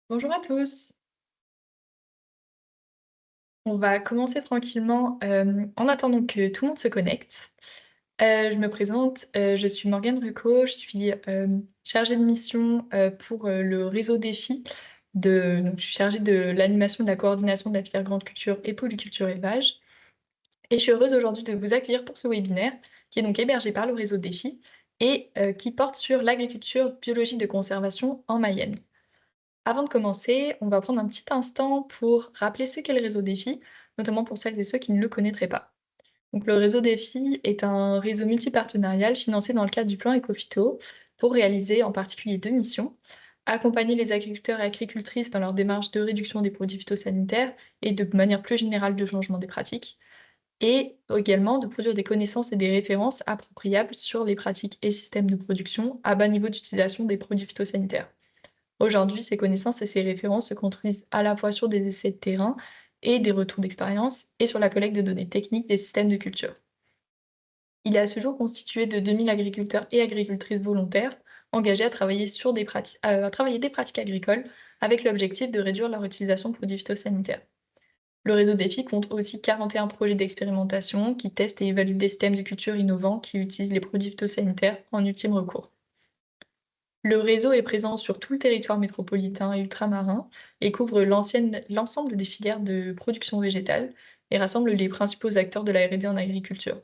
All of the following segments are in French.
Bonjour à tous. On va commencer tranquillement, en attendant que tout le monde se connecte. Je me présente, je suis Morgane Rucco, je suis, chargée de mission, pour, le réseau défi donc je suis chargée de l'animation, de la coordination de la filière grande culture et polyculture élevage et je suis heureuse aujourd'hui de vous accueillir pour ce webinaire qui est donc hébergé par le réseau défi et qui porte sur l'agriculture biologique de conservation en Mayenne. Avant de commencer, on va prendre un petit instant pour rappeler ce qu'est le réseau défi, notamment pour celles et ceux qui ne le connaîtraient pas. Donc, le réseau défi est un réseau multipartenarial financé dans le cadre du plan Ecophyto pour réaliser en particulier deux missions: accompagner les agriculteurs et agricultrices dans leur démarche de réduction des produits phytosanitaires et de manière plus générale de changement des pratiques, et également de produire des connaissances et des références appropriables sur les pratiques et systèmes de production à bas niveau d'utilisation des produits phytosanitaires. Aujourd'hui, ces connaissances et ces références se construisent à la fois sur des essais de terrain et des retours d'expérience et sur la collecte de données techniques des systèmes de culture. Il est à ce jour constitué de 2000 agriculteurs et agricultrices volontaires engagés à travailler, à travailler des pratiques agricoles avec l'objectif de réduire leur utilisation de produits phytosanitaires. Le réseau défi compte aussi 41 projets d'expérimentation qui testent et évaluent des systèmes de culture innovants qui utilisent les produits phytosanitaires en ultime recours. Le réseau est présent sur tout le territoire métropolitain et ultramarin et couvre l'ensemble des filières de production végétale et rassemble les principaux acteurs de la R&D en agriculture.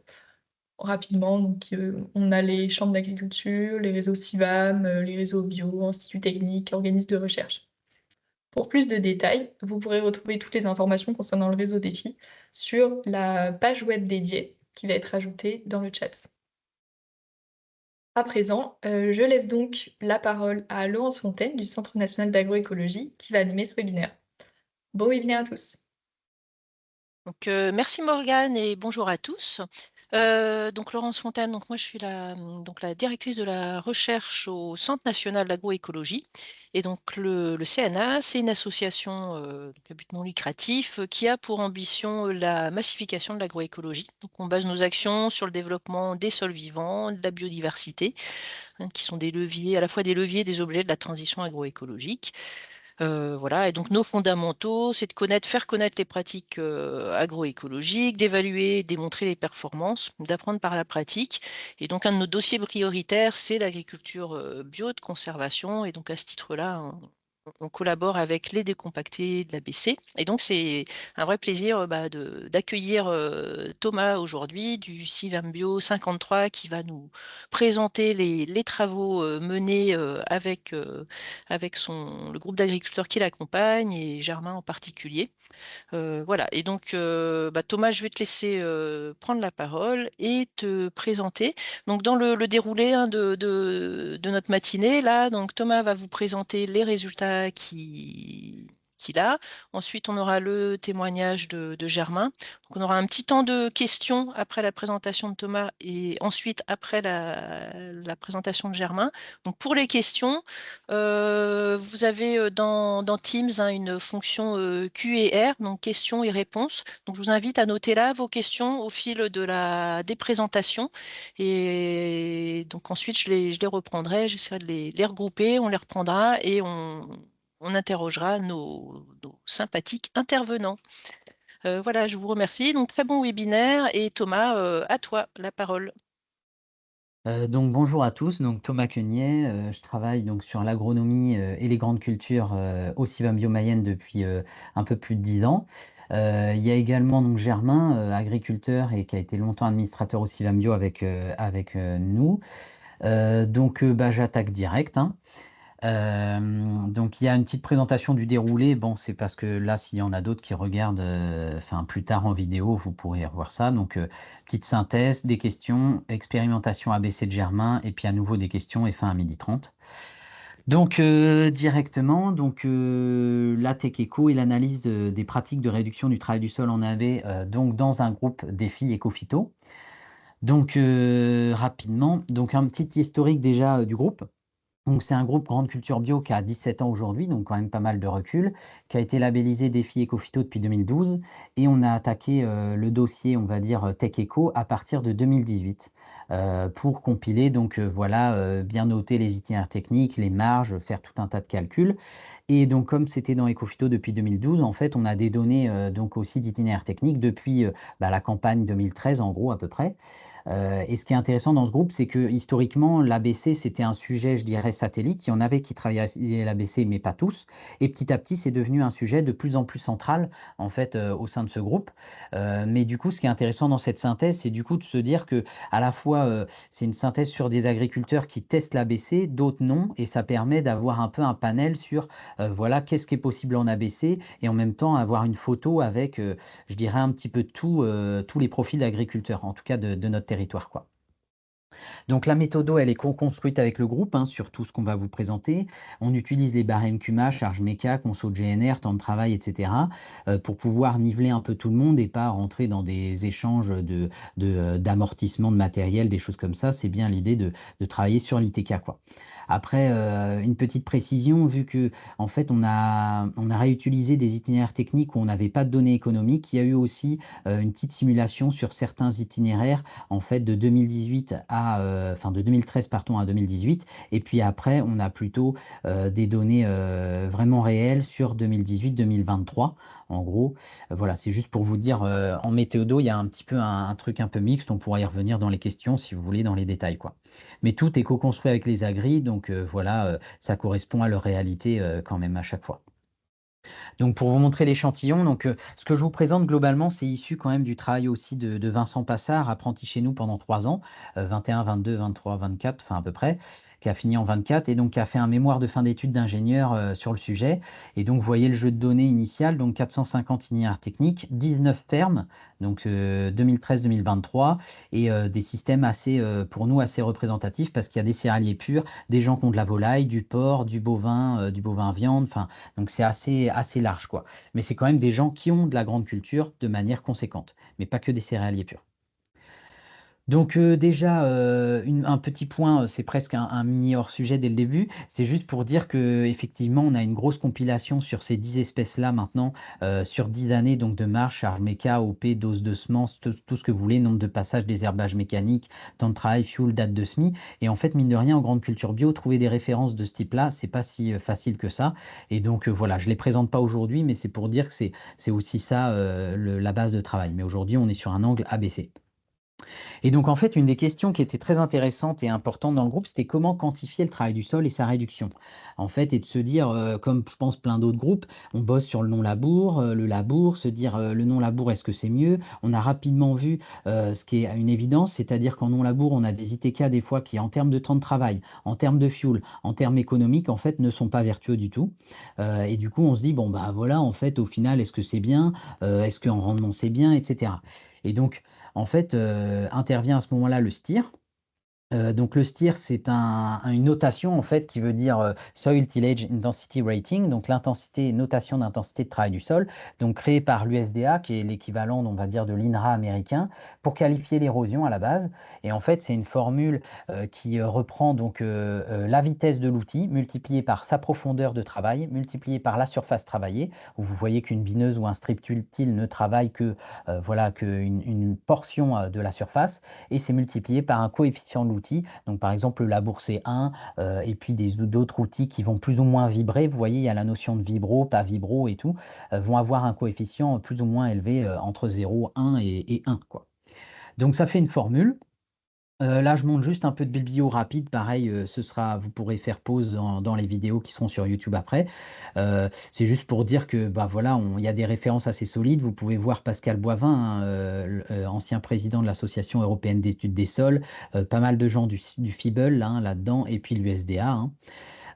Rapidement, donc, on a les chambres d'agriculture, les réseaux CIVAM, les réseaux bio, instituts techniques, organismes de recherche. Pour plus de détails, vous pourrez retrouver toutes les informations concernant le réseau défi sur la page web dédiée qui va être ajoutée dans le chat. À présent, je laisse donc la parole à Laurence Fontaine du Centre national d'agroécologie qui va animer ce webinaire. Bon webinaire à tous. Merci Morgane et bonjour à tous. Donc Laurence Fontaine, donc moi je suis la directrice de la recherche au Centre national d'agroécologie et donc le CNA, c'est une association, donc à but non lucratif, qui a pour ambition, la massification de l'agroécologie. Donc on base nos actions sur le développement des sols vivants, de la biodiversité, hein, qui sont des leviers, à la fois des leviers, des objets de la transition agroécologique. Voilà, et donc nos fondamentaux, c'est de faire connaître les pratiques agroécologiques, d'évaluer, démontrer les performances, d'apprendre par la pratique. Et donc un de nos dossiers prioritaires, c'est l'agriculture bio de conservation. Et donc à ce titre-là, on collabore avec les décompactés de l'ABC. Et donc c'est un vrai plaisir d'accueillir Thomas aujourd'hui du CIVAM Bio 53 qui va nous présenter les travaux menés avec le groupe d'agriculteurs qui l'accompagne et Germain en particulier. Voilà, et donc Thomas, je vais te laisser prendre la parole et te présenter. Donc dans le déroulé, hein, de notre matinée, là, donc Thomas va vous présenter les résultats qu'il a. Ensuite, on aura le témoignage de Germain. Donc, on aura un petit temps de questions après la présentation de Thomas et ensuite après la présentation de Germain. Donc pour les questions, vous avez dans Teams, hein, une fonction Q&R, donc questions et réponses. Donc je vous invite à noter là vos questions au fil des présentations. Et donc ensuite, je les reprendrai, j'essaierai de les regrouper, on les reprendra et on interrogera nos sympathiques intervenants. Voilà, je vous remercie. Donc très bon webinaire et Thomas, à toi la parole. Donc bonjour à tous, donc Thomas Quenier, je travaille donc sur l'agronomie, et les grandes cultures, au CIVAM Bio Mayenne depuis, un peu plus de 10 ans. Il y a également donc Germain, agriculteur et qui a été longtemps administrateur au CIVAM Bio avec nous. J'attaque direct, hein. Donc il y a une petite présentation du déroulé. Bon, c'est parce que là, s'il y en a d'autres qui regardent, enfin plus tard en vidéo, vous pourrez revoir ça. Petite synthèse, des questions, expérimentation ABC de Germain et puis à nouveau des questions et fin à 12h30. Directement, la Tech Eco et l'analyse des pratiques de réduction du travail du sol en avait, donc dans un groupe défi Ecophyto. Rapidement, donc un petit historique déjà, du groupe. Donc c'est un groupe Grande Culture Bio qui a 17 ans aujourd'hui, donc quand même pas mal de recul, qui a été labellisé Défi Ecophyto depuis 2012 et on a attaqué, le dossier, on va dire, Tech Eco à partir de 2018. pour compiler donc voilà, bien noter les itinéraires techniques, les marges, faire tout un tas de calculs. Et donc comme c'était dans Ecophyto depuis 2012, en fait, on a des données, donc aussi d'itinéraires techniques depuis, la campagne 2013 en gros à peu près. Et ce qui est intéressant dans ce groupe, c'est que historiquement, l'ABC, c'était un sujet, je dirais, satellite. Il y en avait qui travaillaient à l'ABC, mais pas tous. Et petit à petit, c'est devenu un sujet de plus en plus central, en fait, au sein de ce groupe. Mais du coup, ce qui est intéressant dans cette synthèse, c'est du coup de se dire que à la fois, c'est une synthèse sur des agriculteurs qui testent l'ABC, d'autres non, et ça permet d'avoir un peu un panel sur, voilà, qu'est-ce qui est possible en ABC, et en même temps avoir une photo avec, je dirais un petit peu tout, tous les profils d'agriculteurs, en tout cas de notre territoire, quoi. Donc la méthodo, elle est co-construite avec le groupe, hein, sur tout ce qu'on va vous présenter. On utilise les barèmes CUMA, charge méca, conso de GNR, temps de travail, et cetera, pour pouvoir niveler un peu tout le monde et pas rentrer dans des échanges d'amortissement de matériel, des choses comme ça. C'est bien l'idée de travailler sur l'ITK, quoi. Après, une petite précision, vu que en fait, on a réutilisé des itinéraires techniques où on n'avait pas de données économiques, il y a eu aussi, une petite simulation sur certains itinéraires en fait de 2018 à, enfin de 2013 pardon à 2018, et puis après on a plutôt, des données, vraiment réelles sur 2018-2023 en gros. Voilà, c'est juste pour vous dire, en méthodo, il y a un petit peu un truc un peu mixte, on pourra y revenir dans les questions si vous voulez dans les détails, quoi. Mais tout est co-construit avec les agris, donc voilà, ça correspond à leur réalité, quand même à chaque fois. Donc pour vous montrer l'échantillon, donc ce que je vous présente globalement, c'est issu quand même du travail aussi de Vincent Passard, apprenti chez nous pendant 3 ans, 21, 22, 23, 24, enfin à peu près, qui a fini en 24 et donc qui a fait un mémoire de fin d'études d'ingénieur, sur le sujet. Et donc vous voyez le jeu de données initial, donc 450 itinéraires techniques, 19 fermes, donc 2013-2023 et des systèmes assez, pour nous assez représentatifs parce qu'il y a des céréaliers purs, des gens qui ont de la volaille, du porc, du bovin à viande, enfin donc c'est assez large, quoi. Mais c'est quand même des gens qui ont de la grande culture de manière conséquente, mais pas que des céréaliers purs. Donc déjà, un petit point, c'est presque un mini hors sujet dès le début. C'est juste pour dire qu'effectivement, on a une grosse compilation sur ces 10 espèces-là maintenant, sur 10 années donc de marche, charge méca, OP, dose de semences, tout ce que vous voulez, nombre de passages, désherbage mécanique, temps de travail, fuel, date de semis et en fait, mine de rien, en grande culture bio, trouver des références de ce type-là, c'est pas si, facile que ça et donc voilà, je les présente pas aujourd'hui, mais c'est pour dire que c'est aussi ça, la base de travail. Mais aujourd'hui, on est sur un angle ABC. Et donc, en fait, une des questions qui était très intéressante et importante dans le groupe, c'était comment quantifier le travail du sol et sa réduction. En fait, et de se dire, comme je pense plein d'autres groupes, on bosse sur le non-labour, le labour, se dire le non-labour, est-ce que c'est mieux? On a rapidement vu ce qui est une évidence, c'est-à-dire qu'en non-labour, on a des ITK des fois qui, en termes de temps de travail, en termes de fuel, en termes économiques, en fait, ne sont pas vertueux du tout. Et du coup, on se dit, bon, bah voilà, en fait, au final, est-ce que c'est bien? Est-ce qu'en rendement, c'est bien, etc. Et donc, en fait, intervient à ce moment-là le STIR. Donc le STIR, c'est une notation en fait qui veut dire, Soil Tillage Intensity Rating, donc notation d'intensité de travail du sol, donc créée par l'USDA qui est l'équivalent, on va dire, de l'INRA américain, pour qualifier l'érosion à la base et en fait, c'est une formule, qui, reprend donc, la vitesse de l'outil multipliée par sa profondeur de travail, multipliée par la surface travaillée, où vous voyez qu'une bineuse ou un strip till ne travaille que, voilà, qu'une portion, de la surface et c'est multiplié par un coefficient de l'outil. Donc par exemple, le labour, c'est 1, et puis d'autres outils qui vont plus ou moins vibrer. Vous voyez, il y a la notion de vibro, pas vibro et tout, vont avoir un coefficient plus ou moins élevé, entre 0, 1 et 1, quoi. Donc ça fait une formule. Là, je montre juste un peu de biblio rapide, pareil, vous pourrez faire pause dans les vidéos qui seront sur YouTube après. C'est juste pour dire que, bah, voilà, il y a des références assez solides. Vous pouvez voir Pascal Boivin, hein, ancien président de l'Association européenne d'études des sols, pas mal de gens du FIBEL, hein, là-dedans et puis l'USDA, hein.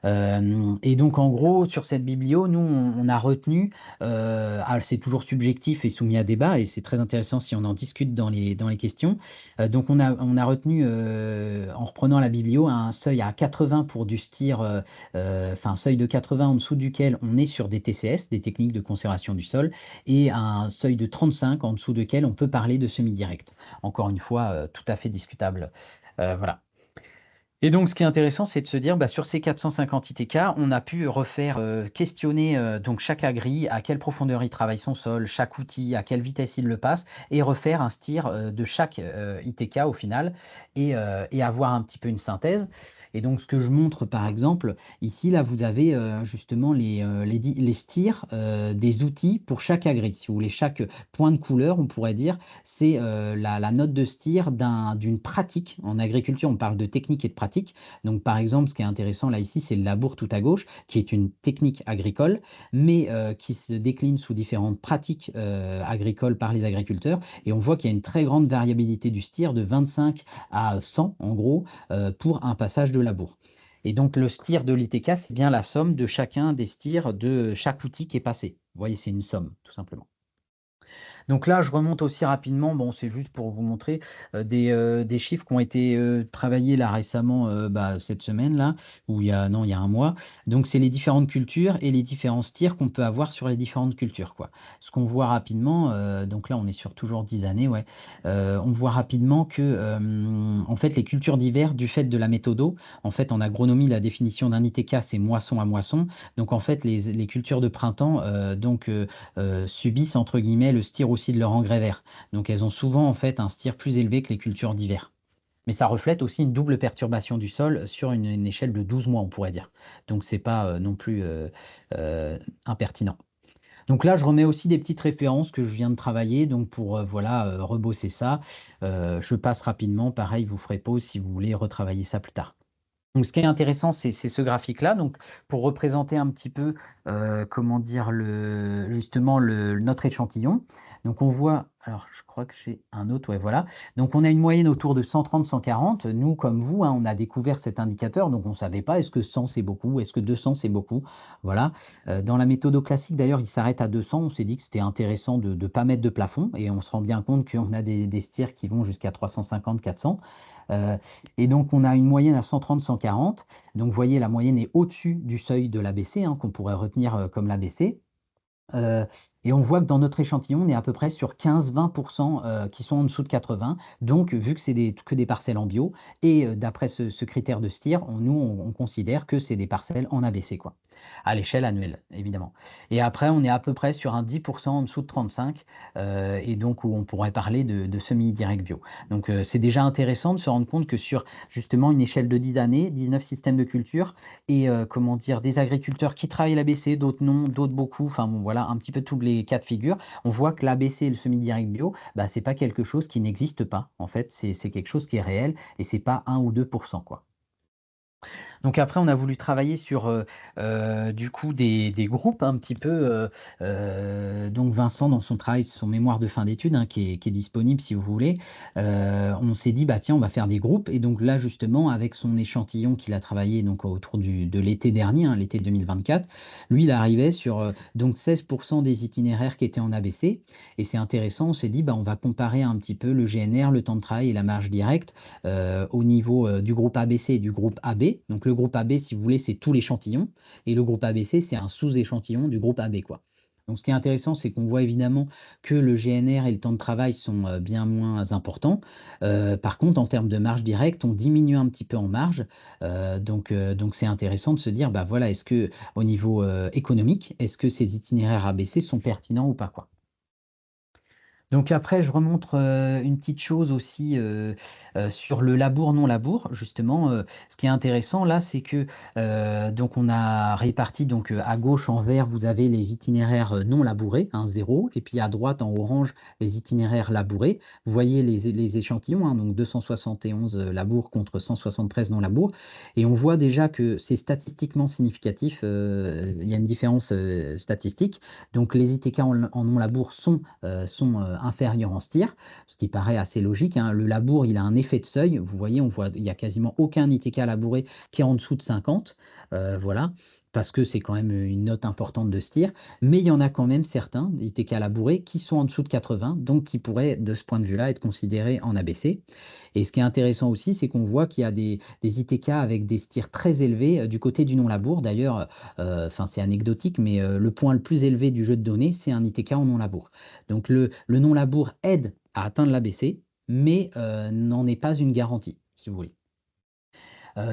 Et donc en gros, sur cette biblio, nous, on a retenu, c'est toujours subjectif et soumis à débat et c'est très intéressant si on en discute dans les questions. Donc on a retenu, en reprenant la biblio, un seuil à 80 pour du STIR, enfin un seuil de 80 en dessous duquel on est sur des TCS, des techniques de conservation du sol et un seuil de 35 en dessous duquel on peut parler de semi-direct. Encore une fois, tout à fait discutable, voilà. Et donc, ce qui est intéressant, c'est de se dire, bah, sur ces 450 ITK, on a pu refaire, questionner, donc chaque agri, à quelle profondeur il travaille son sol, chaque outil, à quelle vitesse il le passe et refaire un STIR, de chaque, ITK au final et avoir un petit peu une synthèse. Et donc ce que je montre, par exemple, ici, là, vous avez, justement les STIR, des outils pour chaque agri. Si vous voulez, chaque point de couleur, on pourrait dire, c'est la note de STIR d'une pratique. En agriculture, on parle de technique et de pratique. Donc, par exemple, ce qui est intéressant là, ici, c'est le labour tout à gauche, qui est une technique agricole, mais qui se décline sous différentes pratiques agricoles par les agriculteurs. Et on voit qu'il y a une très grande variabilité du STIR, de 25 à 100, en gros, pour un passage de labour. Et donc, le STIR de l'ITK, c'est bien la somme de chacun des STIR de chaque outil qui est passé. Vous voyez, c'est une somme, tout simplement. Donc là, je remonte aussi rapidement, bon, c'est juste pour vous montrer, des chiffres qui ont été, travaillés là récemment, bah, cette semaine-là, ou il y a un mois. Donc c'est les différentes cultures et les différents tirs qu'on peut avoir sur les différentes cultures, quoi. Ce qu'on voit rapidement, donc là, on est sur toujours 10 années, ouais, on voit rapidement que, en fait, les cultures d'hiver, du fait de la méthodo, en fait, en agronomie, la définition d'un ITK, c'est moisson à moisson. Donc en fait, les cultures de printemps, subissent entre guillemets le STIR aussi de leur engrais vert. Donc elles ont souvent en fait un STIR plus élevé que les cultures d'hiver. Mais ça reflète aussi une double perturbation du sol sur une échelle de 12 mois, on pourrait dire. Donc c'est pas non plus impertinent. Donc là, je remets aussi des petites références que je viens de travailler, donc pour voilà, rebosser ça. Je passe rapidement, pareil, vous ferez pause si vous voulez retravailler ça plus tard. Donc ce qui est intéressant, c'est ce graphique-là, donc pour représenter un petit peu, comment dire? Justement notre échantillon. Donc on voit alors je crois que j'ai un autre, ouais, voilà. Donc on a une moyenne autour de 130-140. Nous, comme vous, hein, on a découvert cet indicateur, donc on ne savait pas est-ce que 100 c'est beaucoup? Est-ce que 200 c'est beaucoup? Voilà. Dans la méthode classique d'ailleurs, il s'arrête à 200. On s'est dit que c'était intéressant de ne pas mettre de plafond et on se rend bien compte qu'on a des stirs qui vont jusqu'à 350-400. Et donc, on a une moyenne à 130-140. Donc, vous voyez, la moyenne est au-dessus du seuil de l'ABC, hein, qu'on pourrait retenir comme l'ABC. Heu et on voit que dans notre échantillon, on est à peu près sur 15-20 qui sont en dessous de 80. Donc vu que c'est que des parcelles en bio et d'après ce critère de STIR, on considère que c'est des parcelles en ABC, quoi, à l'échelle annuelle, évidemment. Et après, on est à peu près sur un 10 en dessous de 35, et donc où on pourrait parler de semi-direct bio. Donc c'est déjà intéressant de se rendre compte que sur justement une échelle de 10 années, 19 systèmes de culture, et comment dire? Des agriculteurs qui travaillent l'ABC, d'autres non, d'autres beaucoup. Enfin bon, voilà, un petit peu tous les cas de figure. On voit que l'ABC et le semi-direct bio, bah, c'est pas quelque chose qui n'existe pas. En fait, c'est quelque chose qui est réel et c'est pas 1 ou 2 quoi. Donc après, on a voulu travailler sur, du coup des groupes un petit peu, donc Vincent dans son travail, son mémoire de fin d'études, hein, qui est disponible si vous voulez, on s'est dit: «Bah tiens, on va faire des groupes» et donc là justement avec son échantillon qu'il a travaillé donc autour de l'été dernier, hein, l'été 2024, lui il arrivait sur, donc 16 des itinéraires qui étaient en ABC et c'est intéressant, on s'est dit: «Bah on va comparer un petit peu le GNR, le temps de travail et la marge directe, au niveau, du groupe ABC et du groupe AB». Donc le groupe AB, si vous voulez, c'est tout l'échantillon et le groupe ABC, c'est un sous-échantillon du groupe AB, quoi. Donc ce qui est intéressant, c'est qu'on voit évidemment que le GNR et le temps de travail sont, bien moins importants. Par contre, en termes de marge directe, on diminue un petit peu en marge. Donc c'est intéressant de se dire, bah, voilà, est-ce que au niveau, économique, est-ce que ces itinéraires ABC sont pertinents ou pas, quoi? Donc après, je remontre, une petite chose aussi, sur le labour, non labour. Justement, ce qui est intéressant là, c'est que, donc on a réparti donc, à gauche en vert, vous avez les itinéraires, non labourés, hein, 0 et puis à droite en orange, les itinéraires labourés. Vous voyez les échantillons, hein, donc 271, labours contre 173 non labours et on voit déjà que c'est statistiquement significatif, il y a une différence, statistique. Donc les ITK en non labour sont inférieurs en STIR, ce qui paraît assez logique, hein. Le labour, il a un effet de seuil. Vous voyez, on voit, il y a quasiment aucun ITK labouré qui est en dessous de 50, voilà, parce que c'est quand même une note importante de STIR. Mais il y en a quand même certains ITK labourés qui sont en dessous de 80, donc qui pourraient, de ce point de vue-là, être considérés en ABC. Et ce qui est intéressant aussi, c'est qu'on voit qu'il y a des ITK avec des STIR très élevés du côté du non-labour. D'ailleurs, enfin, c'est anecdotique, mais le point le plus élevé du jeu de données, c'est un ITK en non-labour. Donc le non-labour aide à atteindre l'ABC, mais n'en est pas une garantie, si vous voulez.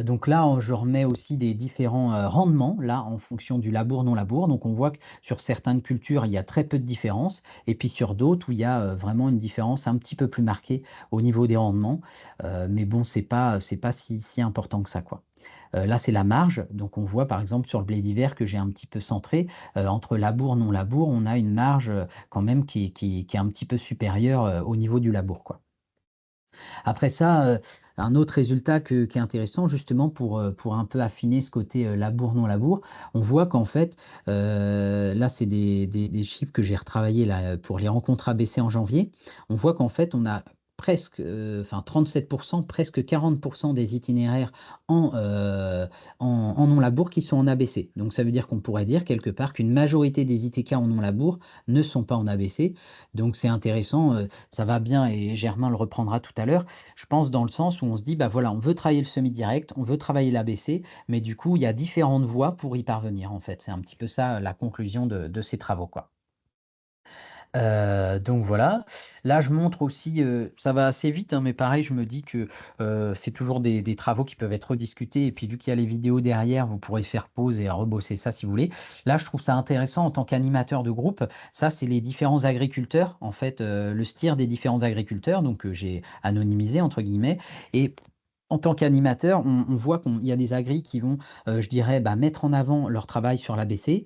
Donc là, je remets aussi des différents, rendements, là, en fonction du labour, non labour. Donc on voit que sur certaines cultures, il y a très peu de différence et puis sur d'autres où il y a, vraiment une différence un petit peu plus marquée au niveau des rendements. Mais bon, c'est pas si important que ça, quoi. Là, c'est la marge. Donc on voit par exemple sur le blé d'hiver que j'ai un petit peu centré, entre labour, non labour, on a une marge, quand même qui est un petit peu supérieure, au niveau du labour, quoi. Après ça, un autre résultat qui est intéressant justement pour un peu affiner ce côté, labour, non labour, on voit qu'en fait, là c'est des chiffres que j'ai retravaillés là, pour les rencontres ABC en janvier. On voit qu'en fait on a presque, enfin 37, presque 40 des itinéraires en, en non labour qui sont en ABC. Donc ça veut dire qu'on pourrait dire quelque part qu'une majorité des ITK en non labour ne sont pas en ABC. Donc c'est intéressant, ça va bien et Germain le reprendra tout à l'heure. Je pense dans le sens où on se dit: «Bah, voilà, on veut travailler le semi-direct, on veut travailler l'ABC, mais du coup, il y a différentes voies pour y parvenir», en fait. C'est un petit peu ça, la conclusion de ces travaux, quoi. Donc voilà. Là, je montre aussi, ça va assez vite, hein, mais pareil, je me dis que, c'est toujours des travaux qui peuvent être rediscutés et puis vu qu'il y a les vidéos derrière, vous pourrez faire pause et rebosser ça si vous voulez. Là, je trouve ça intéressant en tant qu'animateur de groupe. Ça, c'est les différents agriculteurs, en fait, le STIR des différents agriculteurs, donc j'ai «anonymisé» entre guillemets et en tant qu'animateur, on voit qu'il y a des agris qui vont, je dirais, bah, mettre en avant leur travail sur l'ABC,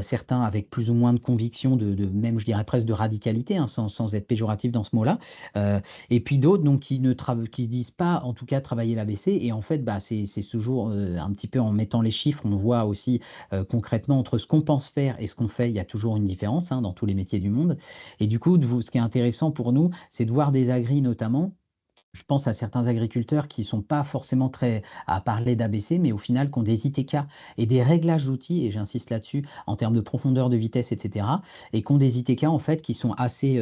certains avec plus ou moins de conviction, de même, je dirais presque de radicalité, hein, sans être péjoratif dans ce mot-là. Heu et puis d'autres donc qui disent pas, en tout cas, travailler l'ABC et en fait, bah, c'est toujours, un petit peu en mettant les chiffres, on voit aussi, concrètement entre ce qu'on pense faire et ce qu'on fait, il y a toujours une différence, hein, dans tous les métiers du monde et du coup, ce qui est intéressant pour nous, c'est de voir des agris notamment je pense à certains agriculteurs qui sont pas forcément très à parler d'ABC, mais au final qui ont des ITK et des réglages d'outils, et j'insiste là-dessus, en termes de profondeur, de vitesse, et cetera, et qui ont des ITK en fait qui sont assez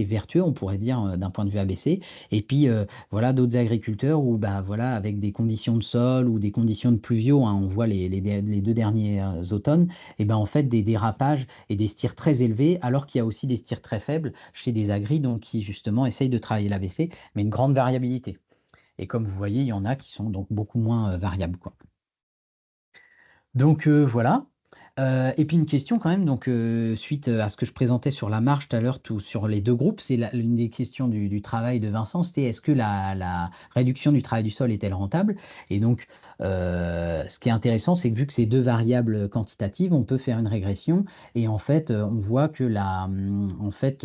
vertueux, on pourrait dire, d'un point de vue ABC. Et puis, voilà d'autres agriculteurs où, bah, voilà, avec des conditions de sol ou des conditions de pluvio, hein, on voit les 2 derniers, automnes et ben, en fait des dérapages et des stirs très élevés, alors qu'il y a aussi des stirs très faibles chez des agris donc qui justement essayent de travailler l'ABC mais une grande variabilité. Et comme vous voyez, il y en a qui sont donc beaucoup moins, variables, quoi. Donc voilà. Et puis une question quand même donc suite, à ce que je présentais sur la marche tout à l'heure, tout sur les 2 groupes, c'est l'une des questions du travail de Vincent, c'était: «Est-ce que la réduction du travail du sol est-elle rentable?» Et donc ce qui est intéressant, c'est que vu que c'est 2 variables, quantitatives, on peut faire une régression et en fait, on voit que en fait,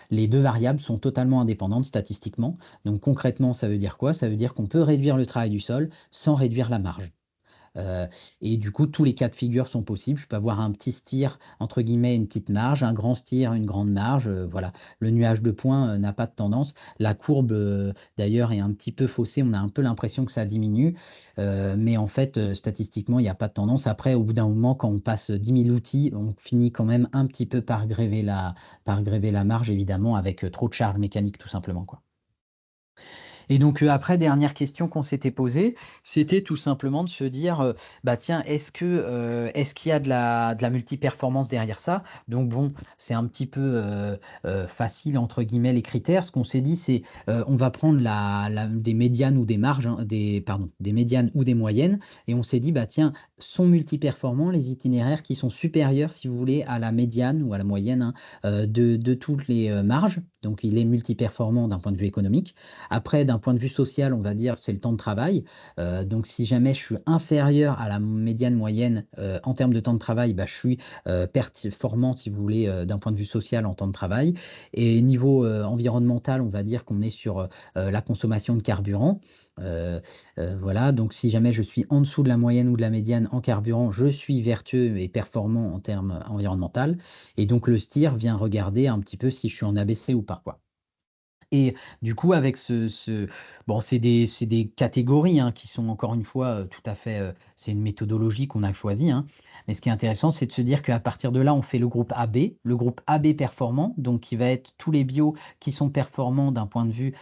les 2 variables sont totalement indépendantes statistiquement. Donc concrètement, ça veut dire quoi? Ça veut dire qu'on peut réduire le travail du sol sans réduire la marge. Heu et du coup, tous les cas de figure sont possibles. Je peux avoir un petit «stir» entre guillemets, une petite marge, un grand «stir», une grande marge, voilà. Le nuage de points, n'a pas de tendance. La courbe, d'ailleurs est un petit peu faussée. On a un peu l'impression que ça diminue, mais en fait, statistiquement, il y a pas de tendance. Après, au bout d'un moment, quand on passe 10 000 outils, on finit quand même un petit peu par gréver la marge évidemment avec, trop de charge mécanique tout simplement, quoi. Et donc, après, dernière question qu'on s'était posée, c'était tout simplement de se dire, bah, tiens, est-ce qu'il y a de la multiperformance derrière ça? Donc bon, c'est un petit peu, «facile» entre guillemets les critères. Ce qu'on s'est dit, c'est, on va prendre des médianes ou des marges, hein, des médianes ou des moyennes et on s'est dit: «Bah, tiens, sont multiperformants les itinéraires qui sont supérieurs, si vous voulez, à la médiane ou à la moyenne, hein, de toutes les, marges». Donc il est multiperformant d'un point de vue économique. Après, d'un point de vue social, on va dire, c'est le temps de travail. Donc si jamais je suis inférieur à la médiane moyenne, en termes de temps de travail, bah, je suis, performant si vous voulez, d'un point de vue social en temps de travail et niveau, environnemental, on va dire qu'on est sur, la consommation de carburant. Heu voilà, donc si jamais je suis en dessous de la moyenne ou de la médiane en carburant, je suis vertueux et performant en termes environnemental et donc le STIR vient regarder un petit peu si je suis en ABC ou pas, quoi. Et du coup, avec bon, c'est des catégories, hein, qui sont encore une fois, tout à fait, c'est une méthodologie qu'on a choisie, hein. Mais ce qui est intéressant, c'est de se dire qu'à partir de là, on fait le groupe AB performant, donc qui va être tous les bios qui sont performants d'un point de vue,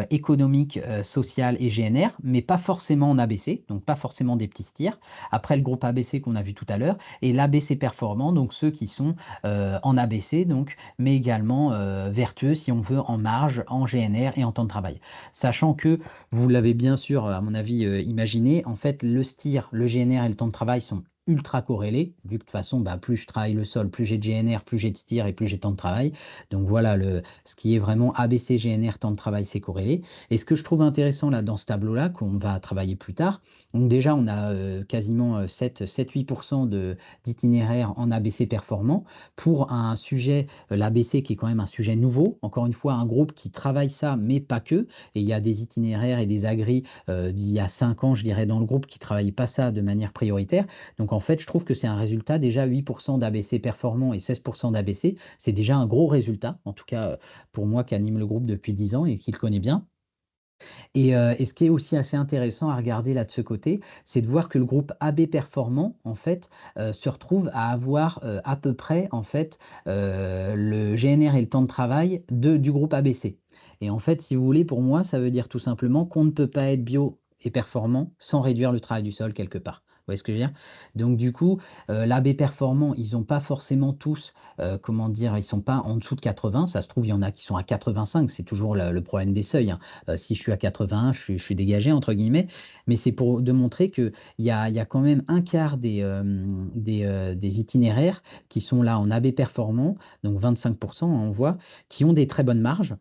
économique, social et GNR, mais pas forcément en ABC, donc pas forcément des petits tirs. Après le groupe ABC qu'on a vu tout à l'heure et l'ABC performant, donc ceux qui sont, en ABC donc mais également, vertueux si on veut en marge, en en GNR et en temps de travail. Sachant que, vous l'avez bien sûr, à mon avis, imaginé, en fait, le STIR, le GNR et le temps de travail sont ultra corrélés, vu que de toute façon, bah, plus je travaille le sol, plus j'ai de GNR, plus j'ai de STIR et plus j'ai de temps de travail. Donc voilà, ce qui est vraiment ABC, GNR, temps de travail, c'est corrélé. Et ce que je trouve intéressant là dans ce tableau-là, qu'on va travailler plus tard, donc déjà on a quasiment 7-8% d'itinéraires en ABC performant pour un sujet, l'ABC qui est quand même un sujet nouveau. Encore une fois, un groupe qui travaille ça, mais pas que. Et il y a des itinéraires et des agris d'il y a 5 ans, je dirais, dans le groupe qui ne travaillaient pas ça de manière prioritaire. Donc en fait, je trouve que c'est un résultat déjà 8% d'ABC performant et 16% d'ABC. C'est déjà un gros résultat, en tout cas pour moi qui anime le groupe depuis 10 ans et qui le connaît bien. Et ce qui est aussi assez intéressant à regarder là de ce côté, c'est de voir que le groupe AB performant, en fait, se retrouve à avoir, à peu près, en fait, le GNR et le temps de travail du groupe ABC. Et en fait, si vous voulez, pour moi, ça veut dire tout simplement qu'on ne peut pas être bio et performant sans réduire le travail du sol quelque part. Vous voyez ce que je veux dire? Donc du coup, l'AB performant, ils ont pas forcément tous, comment dire? Ils sont pas en dessous de 80. Ça se trouve, il y en a qui sont à 85, c'est toujours le problème des seuils, hein. Si je suis à 81, je suis «dégagé» entre guillemets, mais c'est pour de montrer qu'il y a quand même un quart des itinéraires qui sont là en AB performant, donc 25%, on voit, qui ont des très bonnes marges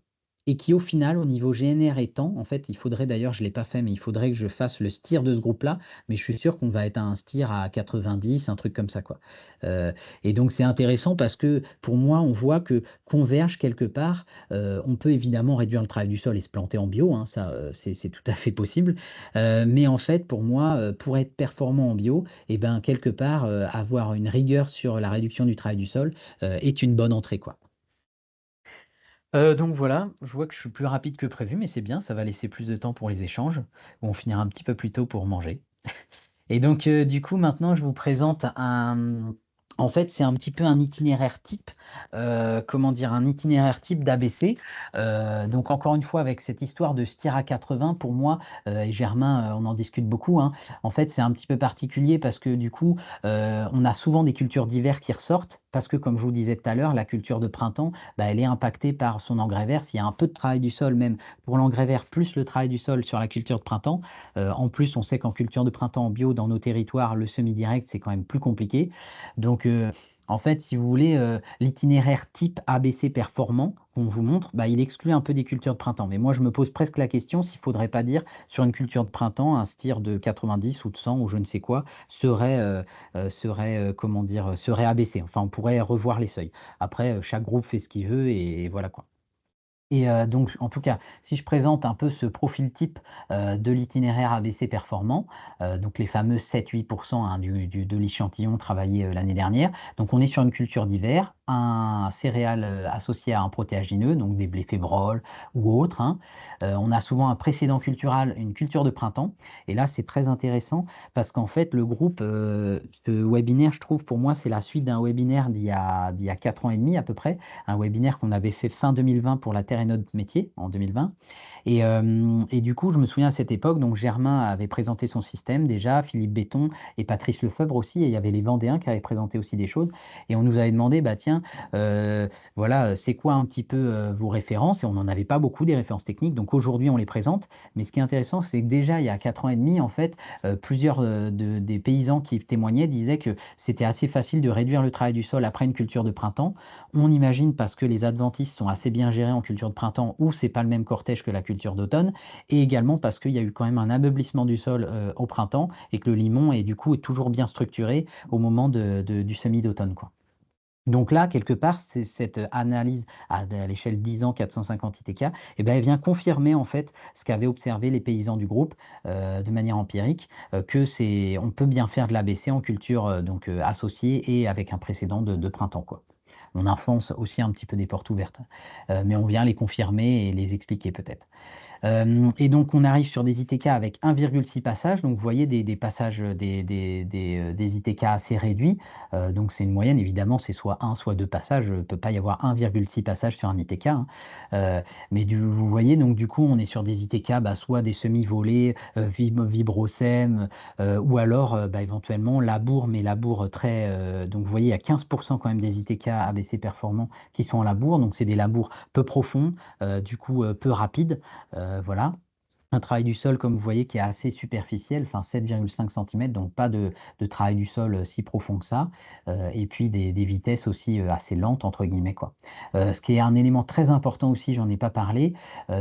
et qui au final, au niveau GNR et temps, en fait, il faudrait d'ailleurs, je ne l'ai pas fait, mais il faudrait que je fasse le STIR de ce groupe-là, mais je suis sûr qu'on va être à un STIR à 90, un truc comme ça, quoi. Heu et donc c'est intéressant parce que pour moi, on voit que convergent quelque part. On peut évidemment réduire le travail du sol et se planter en bio, hein, ça, c'est tout à fait possible. Mais en fait, pour moi, pour être performant en bio et ben, quelque part, avoir une rigueur sur la réduction du travail du sol, est une bonne entrée, quoi. Donc voilà, je vois que je suis plus rapide que prévu, mais c'est bien, ça va laisser plus de temps pour les échanges. On finira un petit peu plus tôt pour manger. Et donc, du coup, maintenant, je vous présente en fait, c'est un petit peu un itinéraire type, comment dire? Un itinéraire type d'ABC. Donc encore une fois, avec cette histoire de Styra 80, pour moi, et Germain, on en discute beaucoup, hein. En fait, c'est un petit peu particulier parce que du coup, on a souvent des cultures d'hiver qui ressortent parce que, comme je vous disais tout à l'heure, la culture de printemps, bah, elle est impactée par son engrais vert. S'il y a un peu de travail du sol même pour l'engrais vert, plus le travail du sol sur la culture de printemps, en plus, on sait qu'en culture de printemps en bio, dans nos territoires, le semi-direct, c'est quand même plus compliqué. Donc, en fait, si vous voulez, l'itinéraire type ABC performant qu'on vous montre, bah, il exclut un peu des cultures de printemps. Mais moi, je me pose presque la question s'il ne faudrait pas dire sur une culture de printemps, un STIR de 90 ou de 100 ou je ne sais quoi comment dire? Serait ABC. Enfin, on pourrait revoir les seuils. Après, chaque groupe fait ce qu'il veut et voilà quoi. Et donc en tout cas, si je présente un peu ce profil type, de l'itinéraire ABC performant, donc les fameux 7-8%, hein, de l'échantillon travaillé, l'année dernière. Donc on est sur une culture d'hiver, un céréale, associé à un protéagineux, donc des blés fébriles ou autres, hein. On a souvent un précédent cultural, une culture de printemps et là, c'est très intéressant parce qu'en fait, le groupe, ce webinaire, je trouve, pour moi, c'est la suite d'un webinaire d'il y a 4 ans et demi à peu près, un webinaire qu'on avait fait fin 2020 pour la terre et notre métier, en 2020. Et du coup, je me souviens à cette époque, donc Germain avait présenté son système déjà, Philippe Béton et Patrice Lefebvre aussi, et il y avait les Vendéens qui avaient présenté aussi des choses. Et on nous avait demandé, bah tiens, voilà, c'est quoi un petit peu vos références? Et on n'en avait pas beaucoup des références techniques, donc aujourd'hui on les présente. Mais ce qui est intéressant, c'est que déjà il y a 4 ans et demi, en fait, plusieurs des paysans qui témoignaient disaient que c'était assez facile de réduire le travail du sol après une culture de printemps. On imagine parce que les adventistes sont assez bien gérés en culture de printemps où c'est pas le même cortège que la culture d'automne et également parce qu'il y a eu quand même un ameublissement du sol, au printemps et que le limon est du coup est toujours bien structuré au moment du semis d'automne, quoi. Donc là, quelque part, c'est cette analyse à l'échelle 10 ans, 450 ITK, et ben, elle vient confirmer en fait ce qu'avaient observé les paysans du groupe, de manière empirique, que c'est on peut bien faire de l'ABC en culture, donc associée et avec un précédent de printemps, quoi. On enfonce aussi un petit peu des portes ouvertes, mais on vient les confirmer et les expliquer peut-être. Et donc, on arrive sur des ITK avec 1,6 passages. Donc, vous voyez des passages, des ITK assez réduits. Donc, c'est une moyenne. Évidemment, c'est soit 1, soit 2 passages. Il ne peut pas y avoir 1,6 passages sur un ITK, hein. Mais vous voyez, donc, du coup, on est sur des ITK, soit des semi-volés, vibrocème, ou alors éventuellement labour, mais labour très. Donc, vous voyez, il y a 15% quand même des ITK ABC performants qui sont en labour. Donc, c'est des labours peu profonds, du coup, peu rapides. Voilà. Un travail du sol, comme vous voyez, qui est assez superficiel, enfin 7,5 cm, donc pas de travail du sol si profond que ça. Et puis des vitesses aussi assez lentes, entre guillemets, quoi. Ce qui est un élément très important aussi, j'en ai pas parlé,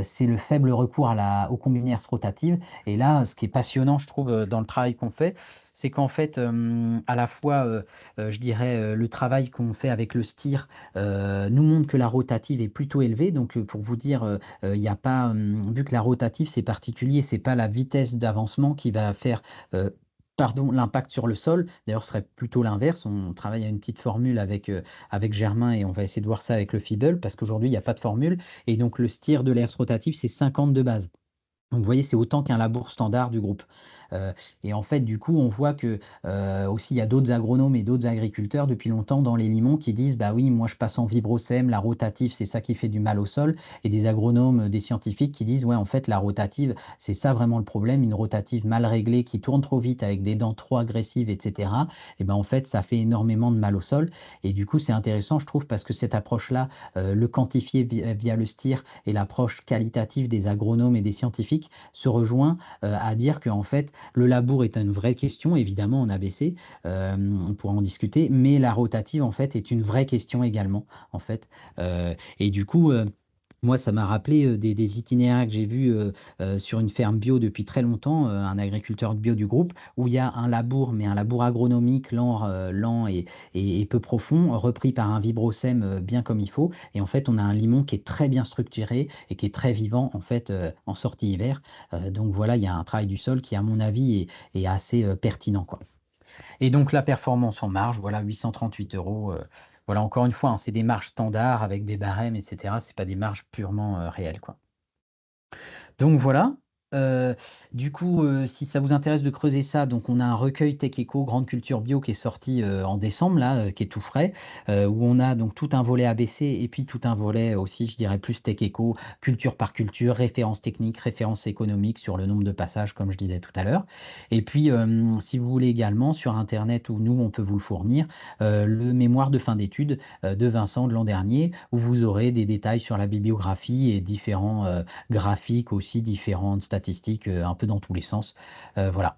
c'est le faible recours aux combinaisons rotatives. Et là, ce qui est passionnant, je trouve, dans le travail qu'on fait, c'est qu'en fait, à la fois, je dirais, le travail qu'on fait avec le STIR nous montre que la rotative est plutôt élevée. Donc, pour vous dire, il y a pas, vu que la rotative, c'est particulier, c'est pas la vitesse d'avancement qui va faire, l'impact sur le sol. D'ailleurs, ce serait plutôt l'inverse. On travaille à une petite formule avec Germain et on va essayer de voir ça avec le Feeble parce qu'aujourd'hui, il n'y a pas de formule. Et donc, le STIR de l'herse rotative, c'est 50 de base. Donc, vous voyez, c'est autant qu'un labour standard du groupe. Heu et en fait, du coup, on voit que, aussi, il y a d'autres agronomes et d'autres agriculteurs depuis longtemps dans les limons qui disent: «Bah oui, moi je passe en vibrocème, la rotative, c'est ça qui fait du mal au sol» et des agronomes, des scientifiques qui disent: «Ouais, en fait, la rotative, c'est ça vraiment le problème, une rotative mal réglée qui tourne trop vite avec des dents trop agressives et cetera et ben, en fait, ça fait énormément de mal au sol» et du coup, c'est intéressant, je trouve, parce que cette approche-là, le quantifier via le STIR et l'approche qualitative des agronomes et des scientifiques se rejoint à dire qu'en fait, le labour est une vraie question, évidemment, en ABC, on pourra en discuter, mais la rotative, en fait, est une vraie question également, en fait. Et du coup, moi, ça m'a rappelé, des itinéraires que j'ai vus, sur une ferme bio depuis très longtemps, un agriculteur bio du groupe, où il y a un labour, mais un labour agronomique lent et peu profond, repris par un vibrocème, bien comme il faut et en fait, on a un limon qui est très bien structuré et qui est très vivant, en fait, en sortie hiver. Donc voilà, il y a un travail du sol qui, à mon avis, est assez, pertinent, quoi. Et donc la performance en marge, voilà 838 €, voilà encore une fois, hein, c'est des marges standards avec des barèmes et cetera. C'est pas des marges purement, réelles, quoi. Donc voilà, heu, du coup, si ça vous intéresse de creuser ça, donc on a un recueil Tech Eco Grande Culture Bio qui est sorti, en décembre là, qui est tout frais, où on a donc tout un volet ABC et puis tout un volet aussi, je dirais plus Tech Eco, culture par culture, références techniques, références économiques sur le nombre de passages comme je disais tout à l'heure. Et puis, si vous voulez également sur internet où nous on peut vous le fournir, le mémoire de fin d'études, de Vincent de l'an dernier, où vous aurez des détails sur la bibliographie et différents, graphiques aussi, différentes statistiques, un peu dans tous les sens, voilà.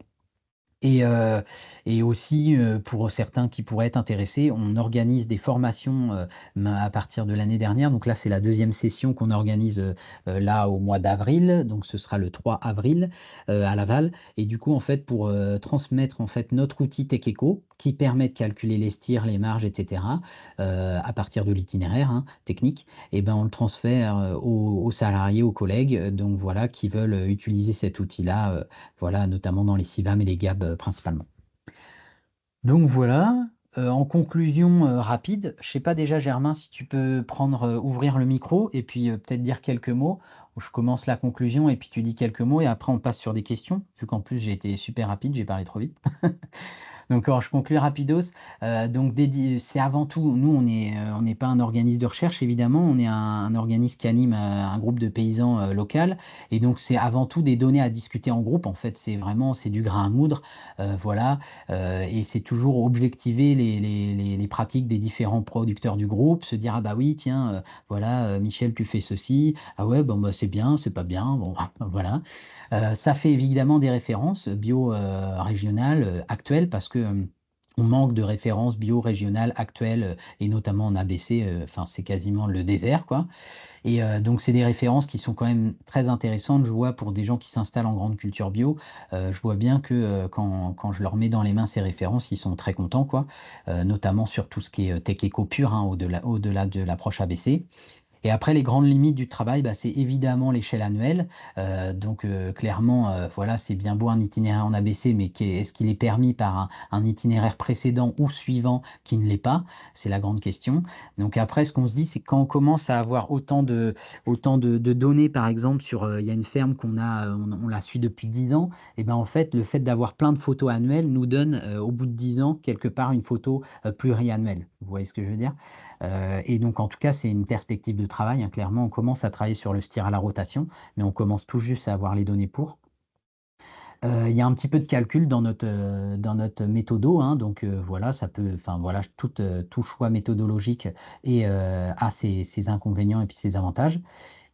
Et aussi, pour certains qui pourraient être intéressés, on organise des formations, à partir de l'année dernière. Donc là, c'est la deuxième session qu'on organise, là, au mois d'avril. Donc ce sera le 3 avril, à Laval et du coup, en fait, pour, transmettre, en fait, notre outil TechEco qui permet de calculer les stires, les marges et cetera, à partir de l'itinéraire, hein, technique et ben, on le transfère, aux salariés, aux collègues, donc voilà, qui veulent, utiliser cet outil-là, voilà, notamment dans les CBAM et les GAB, principalement. Donc voilà, en conclusion, rapide, je sais pas déjà Germain si tu peux prendre, ouvrir le micro et puis, peut-être dire quelques mots? Je commence la conclusion et puis tu dis quelques mots et après on passe sur des questions, vu qu'en plus j'ai été super rapide, j'ai parlé trop vite. Donc alors je conclus rapidos, donc c'est avant tout nous on n'est pas un organisme de recherche évidemment, on est un organisme qui anime, un groupe de paysans, local et donc c'est avant tout des données à discuter en groupe en fait. C'est du grain à moudre, voilà, et c'est toujours objectiver les pratiques des différents producteurs du groupe, se dire: «Ah bah oui tiens, voilà, Michel tu fais ceci, ah ouais bon bah c'est bien, c'est pas bien, bon voilà». Ça fait évidemment des références bio, régionales, actuelles parce que, on manque de références bio régionales actuelles, et notamment en ABC, enfin c'est quasiment le désert quoi et donc c'est des références qui sont quand même très intéressantes. Je vois pour des gens qui s'installent en grande culture bio, je vois bien que, quand je leur mets dans les mains ces références, ils sont très contents quoi, notamment sur tout ce qui est, Tech Eco pur, hein, au-delà de l'approche ABC Et après les grandes limites du travail, bah, c'est évidemment l'échelle annuelle. Donc clairement, voilà, c'est bien beau un itinéraire en ABC, mais est-ce qu'il est permis par un itinéraire précédent ou suivant qui ne l'est pas? C'est la grande question. Donc après, ce qu'on se dit, c'est que quand on commence à avoir autant de données, par exemple, sur, il y a une ferme on la suit depuis 10 ans, et ben, en fait, le fait d'avoir plein de photos annuelles nous donne, au bout de 10 ans, quelque part, une photo, pluriannuelle. Vous voyez ce que je veux dire? Et donc en tout cas, c'est une perspective de travail, hein. Clairement, on commence à travailler sur le STIR à la rotation, mais on commence tout juste à avoir les données pour. Il y a un petit peu de calcul dans notre méthodo, hein, donc voilà, ça peut enfin voilà, tout choix méthodologique a ses inconvénients et puis ses avantages.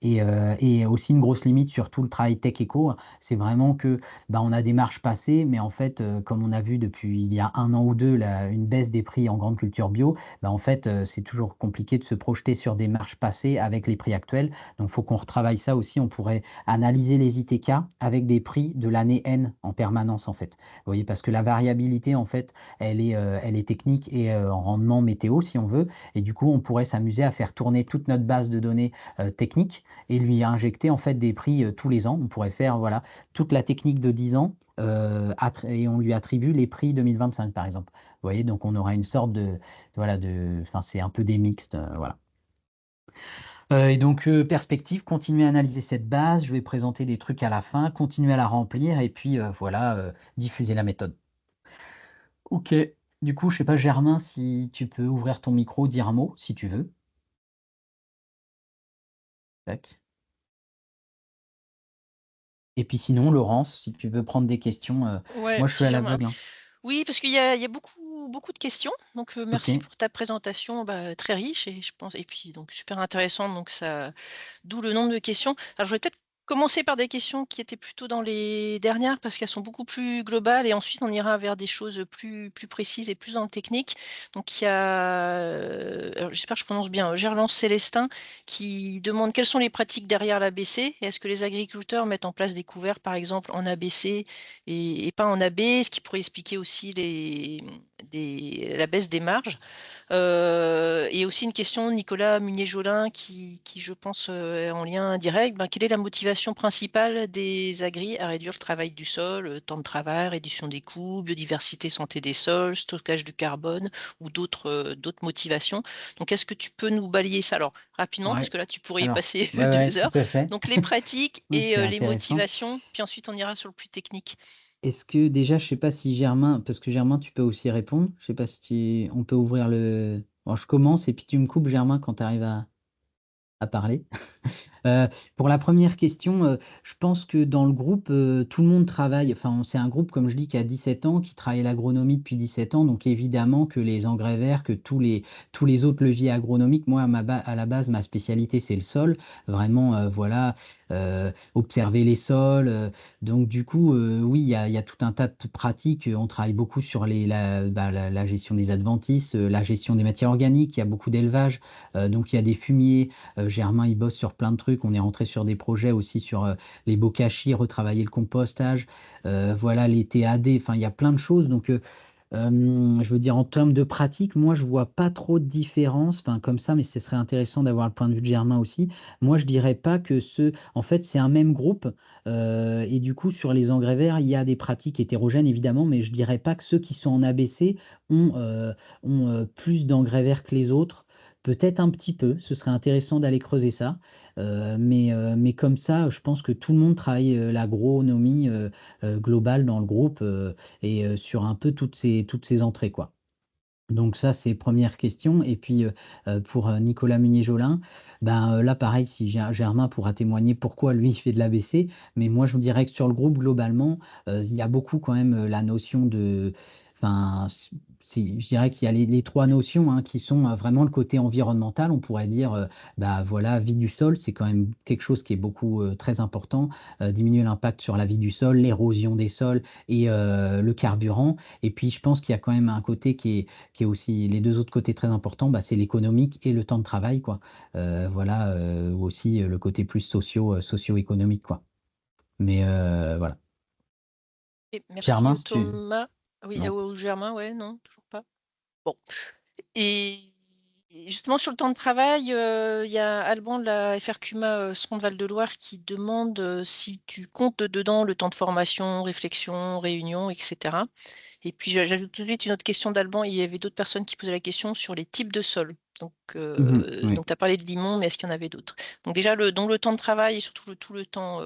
Et aussi une grosse limite sur tout le travail tech éco, c'est vraiment que, bah, on a des marges passées, mais en fait, comme on a vu depuis il y a 1 an ou 2 une baisse des prix en grande culture bio, bah, en fait, c'est toujours compliqué de se projeter sur des marges passées avec les prix actuels. Donc il faut qu'on retravaille ça aussi. On pourrait analyser les ITK avec des prix de l'année N en permanence, en fait. Vous voyez? Parce que la variabilité, en fait, elle est technique et en rendement météo, si on veut, et du coup, on pourrait s'amuser à faire tourner toute notre base de données, technique, et lui injecter en fait des prix, tous les ans. On pourrait faire voilà, toute la technique de 10 ans, et on lui attribue les prix 2025 par exemple. Vous voyez? Donc on aura une sorte voilà enfin c'est un peu des mixtes, voilà. Et donc perspective, continuer à analyser cette base, je vais présenter des trucs à la fin, continuer à la remplir et puis, voilà, diffuser la méthode. OK. Du coup, je sais pas Germain, si tu peux ouvrir ton micro, dire un mot, si tu veux? Tac. Et puis sinon, Laurence, si tu veux prendre des questions, Ouais, moi je suis si à j'aimerais. l'aveugle, hein. Oui, parce qu'il y a beaucoup de questions, donc merci OK. pour ta présentation, bah, très riche et je pense et puis donc super intéressante, donc ça d'où le nombre de questions. Alors je vais peut-être commencer par des questions qui étaient plutôt dans les dernières parce qu'elles sont beaucoup plus globales et ensuite on ira vers des choses plus précises et plus dans le technique. Donc il y a, alors j'espère que je prononce bien, Gerlance Célestin qui demande: «Quelles sont les pratiques derrière l'ABC? Et est-ce que les agriculteurs mettent en place des couverts, par exemple, en ABC et pas en AB, ce qui pourrait expliquer aussi la baisse des marges. Et aussi une question de Nicolas Munier-Jolin qui je pense, est en lien direct. Ben, quelle est la motivation principale des agris à réduire le travail du sol, temps de travail, réduction des coûts, biodiversité, santé des sols, stockage du carbone ou d'autres motivations? Donc est-ce que tu peux nous balayer ça? Alors rapidement, parce Ouais. que là tu pourrais y Alors passer ouais, ouais, 2 tout heures. à fait. Donc les pratiques Ouais, et c'est les intéressant. motivations, puis ensuite on ira sur le plus technique. Est-ce que déjà, je sais pas si Germain parce que Germain, tu peux aussi répondre. Je sais pas si on peut ouvrir le bon, je commence et puis tu me coupes Germain quand tu arrives à parler. Heu, pour la première question, je pense que dans le groupe, tout le monde travaille enfin, c'est un groupe, comme je dis, qui a 17 ans, qui travaille l'agronomie depuis 17 ans, donc évidemment que les engrais verts, que tous les autres leviers agronomiques, moi, à la base, ma spécialité, c'est le sol. Vraiment, voilà, observer les sols, donc du coup, oui, il y a tout un tas de pratiques, on travaille beaucoup sur la gestion des adventices, la gestion des matières organiques. Il y a beaucoup d'élevage, donc il y a des fumiers. Germain, il bosse sur plein de trucs. On est rentré sur des projets aussi sur, les bocachis, retravailler le compostage, voilà, les TAD, enfin, il y a plein de choses donc je veux dire en termes de pratique, moi, je vois pas trop de différence, enfin, comme ça, mais ce serait intéressant d'avoir le point de vue de Germain aussi. Moi, je dirais pas que en fait, c'est un même groupe, et du coup, sur les engrais verts, il y a des pratiques hétérogènes évidemment, mais je dirais pas que ceux qui sont en ABC ont, plus d'engrais verts que les autres. Peut-être un petit peu, ce serait intéressant d'aller creuser ça, mais comme ça, je pense que tout le monde travaille, l'agronomie, globale dans le groupe, et sur un peu toutes ces entrées, quoi. Donc ça, c'est première question et puis, pour, Nicolas Munier-Jolin, ben, là pareil, si Germain pourra témoigner pourquoi lui il fait de l'ABC, mais moi je vous dirais que sur le groupe globalement, il y a beaucoup quand même, la notion de enfin, je dirais qu'il y a les 3 notions, hein, qui sont, vraiment le côté environnemental. On pourrait dire, bah, voilà, vie du sol, c'est quand même quelque chose qui est beaucoup, très important, diminuer l'impact sur la vie du sol, l'érosion des sols et le carburant et puis je pense qu'il y a quand même un côté qui est aussi les 2 autres côtés très importants, bah, c'est l'économique et le temps de travail, quoi. Voilà, ou aussi, le côté plus socio-économique, quoi. Mais, voilà. Et Germain, merci si tu Thomas. Oui, non. ou Germain, ouais, non, toujours pas? Bon et justement sur le temps de travail, il y a Alban de la FRCUMA, Second Val-de-Loire qui demande, si tu comptes dedans le temps de formation, réflexion, réunion et cetera. Et puis, j'ajoute tout de suite une autre question d'Alban. Il y avait d'autres personnes qui posaient la question sur les types de sols. Donc, Mmh. Oui. tu as parlé de limon, mais est-ce qu'il y en avait d'autres? Donc déjà le temps de travail et surtout tout le temps,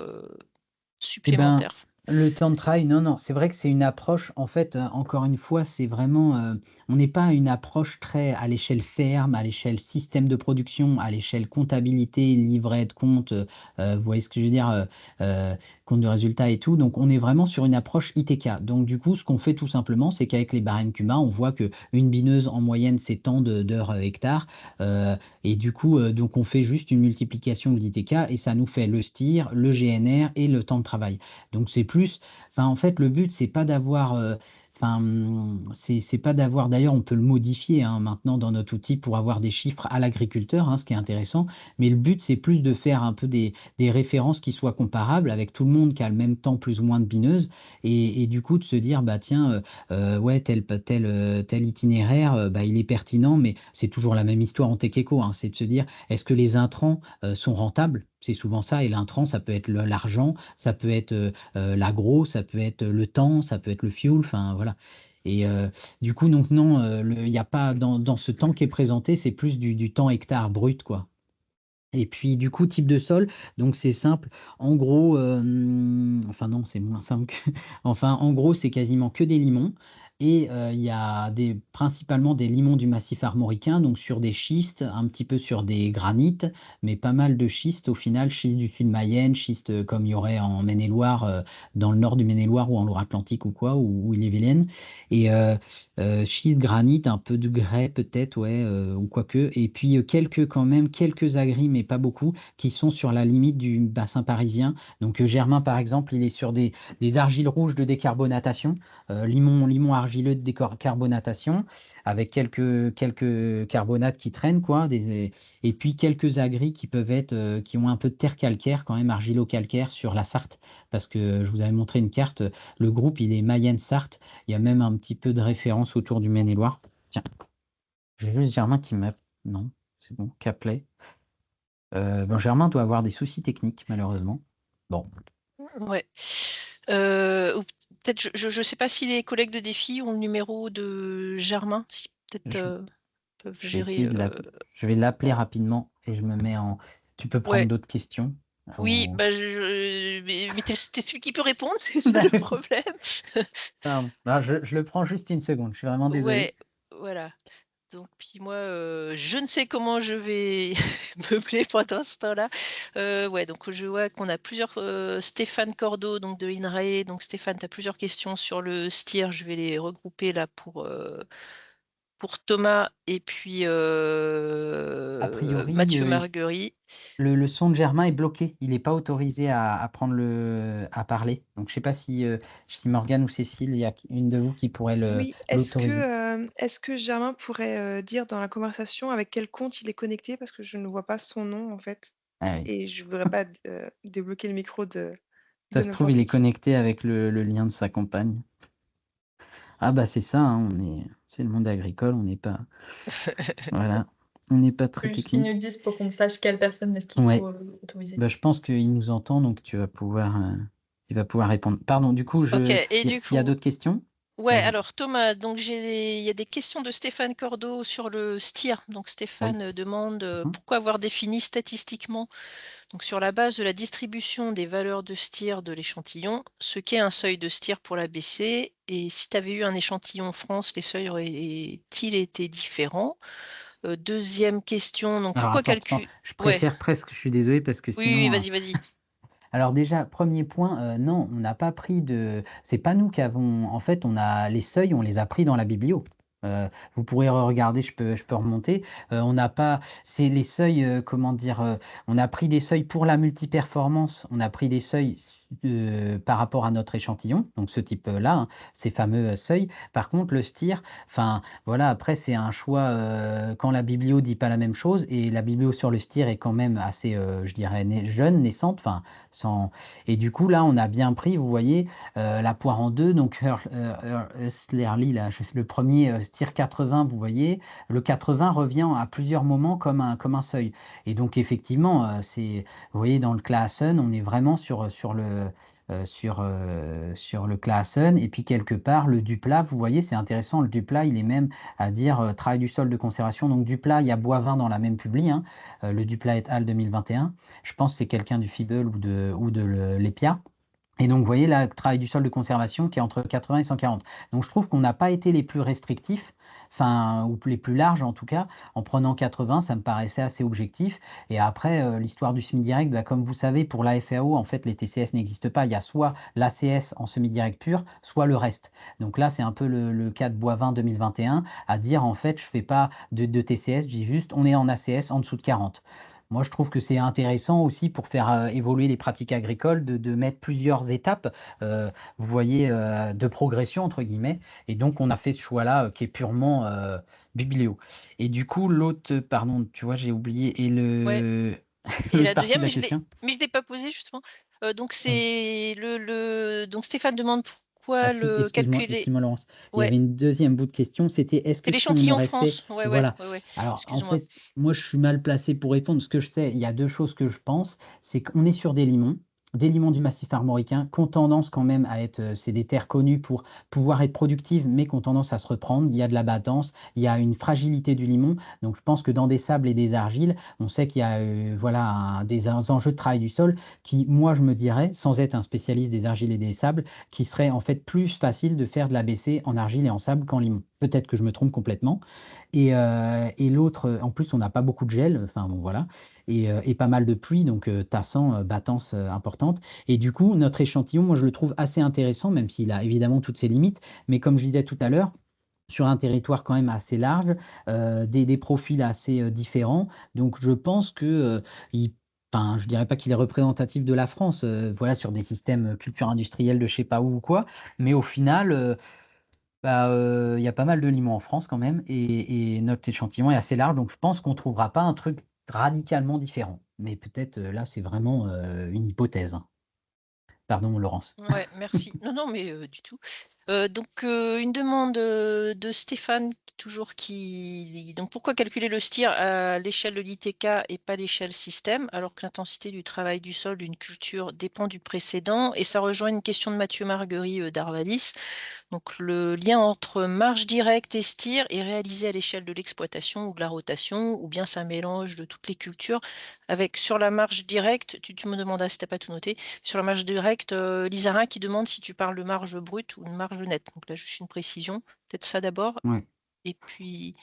Eh ben, supplémentaire. le temps de travail, non, non, c'est vrai que c'est une approche, en fait, encore une fois, c'est vraiment, on n'est pas à une approche très à l'échelle ferme, à l'échelle système de production, à l'échelle comptabilité, livret de compte, vous voyez ce que je veux dire? Compte de résultat et tout. Donc on est vraiment sur une approche ITK. Donc du coup, ce qu'on fait tout simplement, c'est qu'avec les barèmes CUMA, on voit qu'une bineuse, en moyenne, c'est tant d'heures, hectares, et du coup, donc on fait juste une multiplication de l'ITK et ça nous fait le STIR, le GNR et le temps de travail. Donc c'est plus, enfin, en fait, le but, c'est pas d'avoir, c'est pas d'avoir, d'ailleurs, on peut le modifier, hein, maintenant dans notre outil pour avoir des chiffres à l'agriculteur, hein, ce qui est intéressant. Mais le but, c'est plus de faire un peu des références qui soient comparables avec tout le monde qui a le même temps plus ou moins de bineuses et du coup de se dire: «Bah tiens, ouais, tel itinéraire, bah, il est pertinent», mais c'est toujours la même histoire en tech éco, hein. C'est de se dire: «Est-ce que les intrants, sont rentables?» C'est souvent ça et l'intrant, ça peut être l'argent, ça peut être, l'agro, ça peut être le temps, ça peut être le fuel, enfin voilà et du coup donc non, il y a pas dans ce temps qui est présenté, c'est plus du temps hectare brut, quoi. Et puis du coup, type de sol, donc c'est simple. En gros, enfin non, c'est moins simple que enfin, en gros, c'est quasiment que des limons et il y a principalement des limons du massif armoricain, donc sur des schistes, un petit peu sur des granites, mais pas mal de schistes au final, schiste du sud Mayenne, schiste, comme il y aurait en Maine-et-Loire, dans le nord du Maine-et-Loire ou en Loire-Atlantique ou quoi, ou ille-et-Vilaine et schiste, granit, un peu de grès peut-être, ouais, ou quoique et puis, quelques quand même, quelques agris, mais pas beaucoup, qui sont sur la limite du bassin parisien. Donc, Germain, par exemple, il est sur des argiles rouges de décarbonatation, limon argileux de décarbonatation avec quelques carbonates qui traînent quoi, des et puis quelques agris qui peuvent être, qui ont un peu de terre calcaire quand même, argilo-calcaire sur la Sarthe. Parce que je vous avais montré une carte, le groupe il est Mayenne-Sarthe. Il y a même un petit peu de référence autour du Maine-et-Loire. Tiens, j'ai juste Germain qui m'a non, c'est bon, Caplet. Bon, Germain doit avoir des soucis techniques malheureusement. Bon, Ouais. Ou peut-être je sais pas si les collègues de défi ont le numéro de Germain, si peut-être, je peuvent je vais essayer gérer, je vais l'appeler ouais. rapidement et je me mets en tu peux prendre Ouais. d'autres questions? Oui, Ou bah, mais tu es celui qui peut répondre, c'est ça bah, le oui, problème. pardon. Alors je le prends juste une seconde, je suis vraiment désolé. Ouais, voilà. Donc puis moi, je ne sais comment je vais meubler pendant ce temps-là. Ouais, donc je vois qu'on a plusieurs, Stéphane Cordeau donc de l'INRAE. Donc Stéphane, tu as plusieurs questions sur le STIR. Je vais les regrouper là pour Thomas et puis, A priori, Mathieu Marguerie. le son de Germain est bloqué. Il est pas autorisé à prendre à parler. Donc je sais pas si Morgane ou Cécile, il y a une de vous qui pourrait Oui, l'autoriser? est-ce que Germain pourrait, dire dans la conversation avec quel compte il est connecté? Parce que je ne vois pas son nom, en fait, Ah oui. et je voudrais pas débloquer le micro Ça de se trouve, il n'importe est qui. connecté avec le lien de sa compagne. Ah bah, c'est ça, hein, c'est le monde agricole, on n'est pas voilà, on n'est pas très Faut juste qu'ils nous technique. disent pour qu'on sache quelle personne est-ce qu'il Ouais, faut, autoriser. bah, je pense qu'il nous entend donc il va pouvoir répondre. Pardon, du coup, OK et du s'il y a coup d'autres questions? ouais, Vas-y. alors Thomas, donc il y a des questions de Stéphane Cordeau sur le STIR. Donc Oui. Stéphane, demande, Mmh. pourquoi avoir défini statistiquement, donc sur la base de la distribution des valeurs de STIR de l'échantillon, ce qu'est un seuil de STIR pour l'ABC et si tu avais eu un échantillon France, les seuils auraient-ils été différents? 2e question, donc Alors pourquoi attends, je ouais, préfère presque je suis désolé parce que oui, oui, sinon, vas-y, vas-y. alors déjà, premier point, non, on n'a pas pris c'est pas nous qui avons en fait, on a les seuils, on les a pris dans la biblio. Vous pourrez regarder, je peux remonter. On n'a pas c'est les seuils, comment dire? On a pris des seuils pour la multiperformance, on a pris des seuils par rapport à notre échantillon, donc ce type-là, hein, ces fameux seuils. Par contre, le STIR, enfin voilà, après c'est un choix quand la biblio dit pas la même chose, et la biblio sur le STIR est quand même assez, je dirais, jeune, naissante, enfin, sans... Et du coup, là, on a bien pris, vous voyez, la poire en deux, donc Huslerli, là, le premier STIR 80, vous voyez, le 80 revient à plusieurs moments comme un seuil. Et donc, effectivement, vous voyez, dans le Claassen, on est vraiment sur le Claassen. Et puis, quelque part, le Duplat, vous voyez, c'est intéressant. Le Duplat, il est même à dire travail du sol de conservation. Donc, Duplat, il y a Boivin dans la même publi, hein, le Duplat et al. 2021. Je pense que c'est quelqu'un du FIBEL ou de l'EPIA. Et donc, vous voyez, là, le travail du sol de conservation qui est entre 80 et 140. Donc, je trouve qu'on n'a pas été les plus restrictifs, enfin, ou les plus larges en tout cas, en prenant 80, ça me paraissait assez objectif. Et après, l'histoire du semi-direct, bah, comme vous savez, pour la FAO, en fait, les TCS n'existent pas. Il y a soit l'ACS en semi-direct pur, soit le reste. Donc là, c'est un peu le cas de Boivin 2021, à dire, en fait, je ne fais pas de TCS, je dis juste, on est en ACS en dessous de 40. Moi, je trouve que c'est intéressant aussi pour faire évoluer les pratiques agricoles de mettre plusieurs étapes, vous voyez, de progression, entre guillemets. Et donc, on a fait ce choix-là qui est purement biblio. Et du coup, l'autre, pardon, tu vois, j'ai oublié, et Ouais. Et l'autre la partie de deuxième, la mais je question. ne l'ai pas posée justement. Donc Oui. c'est donc Stéphane demande Ah pourquoi si, le excuse-moi, calculer. excuse-moi Laurence. Il y avait Ouais, une deuxième bout de question, c'était est-ce c'est que si on l'échantillon aurait fait... France. Ouais, ouais, Voilà. ouais, ouais. Alors en Excuse-moi. fait, moi je suis mal placé pour répondre. Ce que je sais, il y a deux choses que je pense, c'est qu'on est sur des limons du massif armoricain qui ont tendance quand même à être, c'est des terres connues pour pouvoir être productives, mais qui ont tendance à se reprendre. Il y a de la battance, il y a une fragilité du limon. Donc je pense que dans des sables et des argiles, on sait qu'il y a voilà, des enjeux de travail du sol qui, moi je me dirais, sans être un spécialiste des argiles et des sables, qui serait en fait plus facile de faire de l'ABC en argile et en sable qu'en limon. Peut-être que je me trompe complètement. Et l'autre, en plus, on n'a pas beaucoup de gel, enfin bon voilà, et pas mal de pluie, donc tassant, battance importante. Et du coup, notre échantillon, moi je le trouve assez intéressant, même s'il a évidemment toutes ses limites, mais comme je disais tout à l'heure, sur un territoire quand même assez large, des profils assez différents. Donc je pense que enfin, je dirais pas qu'il est représentatif de la France, voilà, sur des systèmes culture industrielle de je sais pas où ou quoi, mais au final, bah, il y a pas mal de limons en France quand même, et notre échantillon est assez large, donc je pense qu'on trouvera pas un truc radicalement différent. Mais peut-être, là, c'est vraiment, une hypothèse, hein. Pardon Laurence. Ouais, merci. Non, non, mais du tout. Donc une demande, de Stéphane toujours donc pourquoi calculer le STIR à l'échelle de l'ITK et pas l'échelle système, alors que l'intensité du travail du sol d'une culture dépend du précédent? Et ça rejoint une question de Mathieu Marguerie, d'Arvalis. Donc le lien entre marge directe et STIR est réalisé à l'échelle de l'exploitation ou de la rotation, ou bien c'est un mélange de toutes les cultures avec sur la marge directe, tu me demandas si tu pas tout noté, sur la marge directe, Lisarin qui demande si tu parles de marge brute ou de marge nette. Donc là, juste une précision, peut-être ça d'abord Ouais. et puis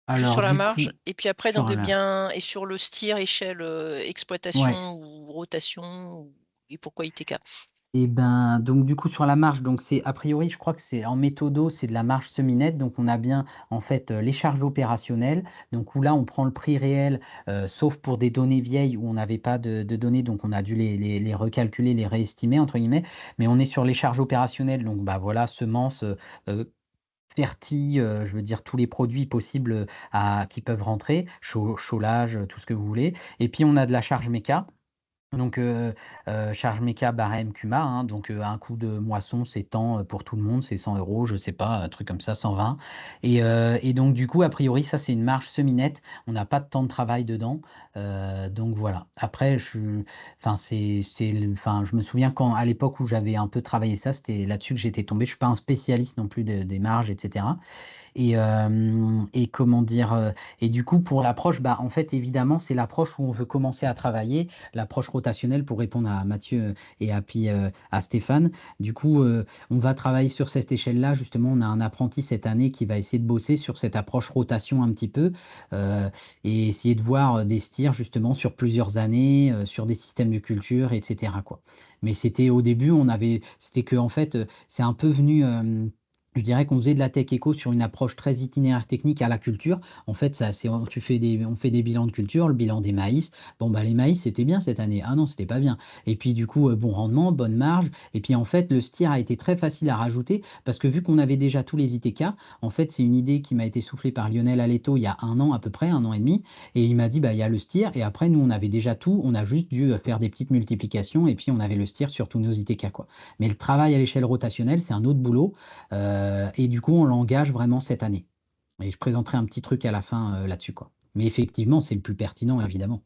juste Alors sur la du marge coup, et puis après donc sur le la bien et sur le STIR échelle, ouais. exploitation ou rotation et pourquoi ITK? Et ben, donc du coup sur la marge, donc c'est a priori, je crois que c'est en méthodo, c'est de la marge semi-nette, donc on a bien en fait, les charges opérationnelles, donc où là on prend le prix réel, sauf pour des données vieilles où on n'avait pas de données, donc on a dû les recalculer, les «réestimer» entre guillemets, mais on est sur les charges opérationnelles, donc bah, voilà, semences, ferti, je veux dire tous les produits possibles, qui peuvent rentrer, chaulage, tout ce que vous voulez, et puis on a de la charge méca. Donc, charge méca barème CUMA, hein, donc, un coût de moisson, c'est tant, pour tout le monde, c'est 100 €, je sais pas, un truc comme ça, 120. Et donc du coup, a priori, ça, c'est une marge semi-nette. On n'a pas de temps de travail dedans, donc voilà. Après, enfin, enfin, je me souviens quand à l'époque où j'avais un peu travaillé ça, c'était là-dessus que j'étais tombé. Je suis pas un spécialiste non plus des marges et cetera. Et comment dire? Et du coup, pour l'approche, bah, en fait, évidemment, c'est l'approche où on veut commencer à travailler, l'approche rotationnelle pour répondre à Mathieu et puis, à Stéphane. Du coup, on va travailler sur cette échelle-là. Justement, on a un apprenti cette année qui va essayer de bosser sur cette approche rotation un petit peu, heu et essayer de voir, des STIR justement sur plusieurs années, sur des systèmes de culture et cetera, quoi. Mais c'était au début, c'était qu'en fait, c'est un peu venu, Je dirais qu'on faisait de la tech éco sur une approche très itinéraire technique à la culture. En fait, on fait des bilans de culture, le bilan des maïs. Bon, bah, les maïs, c'était bien cette année. Ah non, c'était pas bien. Et puis, du coup, bon rendement, bonne marge. Et puis, en fait, le STIR a été très facile à rajouter parce que vu qu'on avait déjà tous les ITK, en fait, c'est une idée qui m'a été soufflée par Lionel Aleto il y a 1 an à peu près, 1 an et demi. Et il m'a dit, bah, il y a le STIR. Et après, nous, on avait déjà tout. On a juste dû faire des petites multiplications. Et puis, on avait le STIR sur tous nos ITK, quoi. Mais le travail à l'échelle rotationnelle, c'est un autre boulot. Et du coup, on l'engage vraiment cette année. Et je présenterai un petit truc à la fin là-dessus, quoi. Mais effectivement, c'est le plus pertinent, évidemment.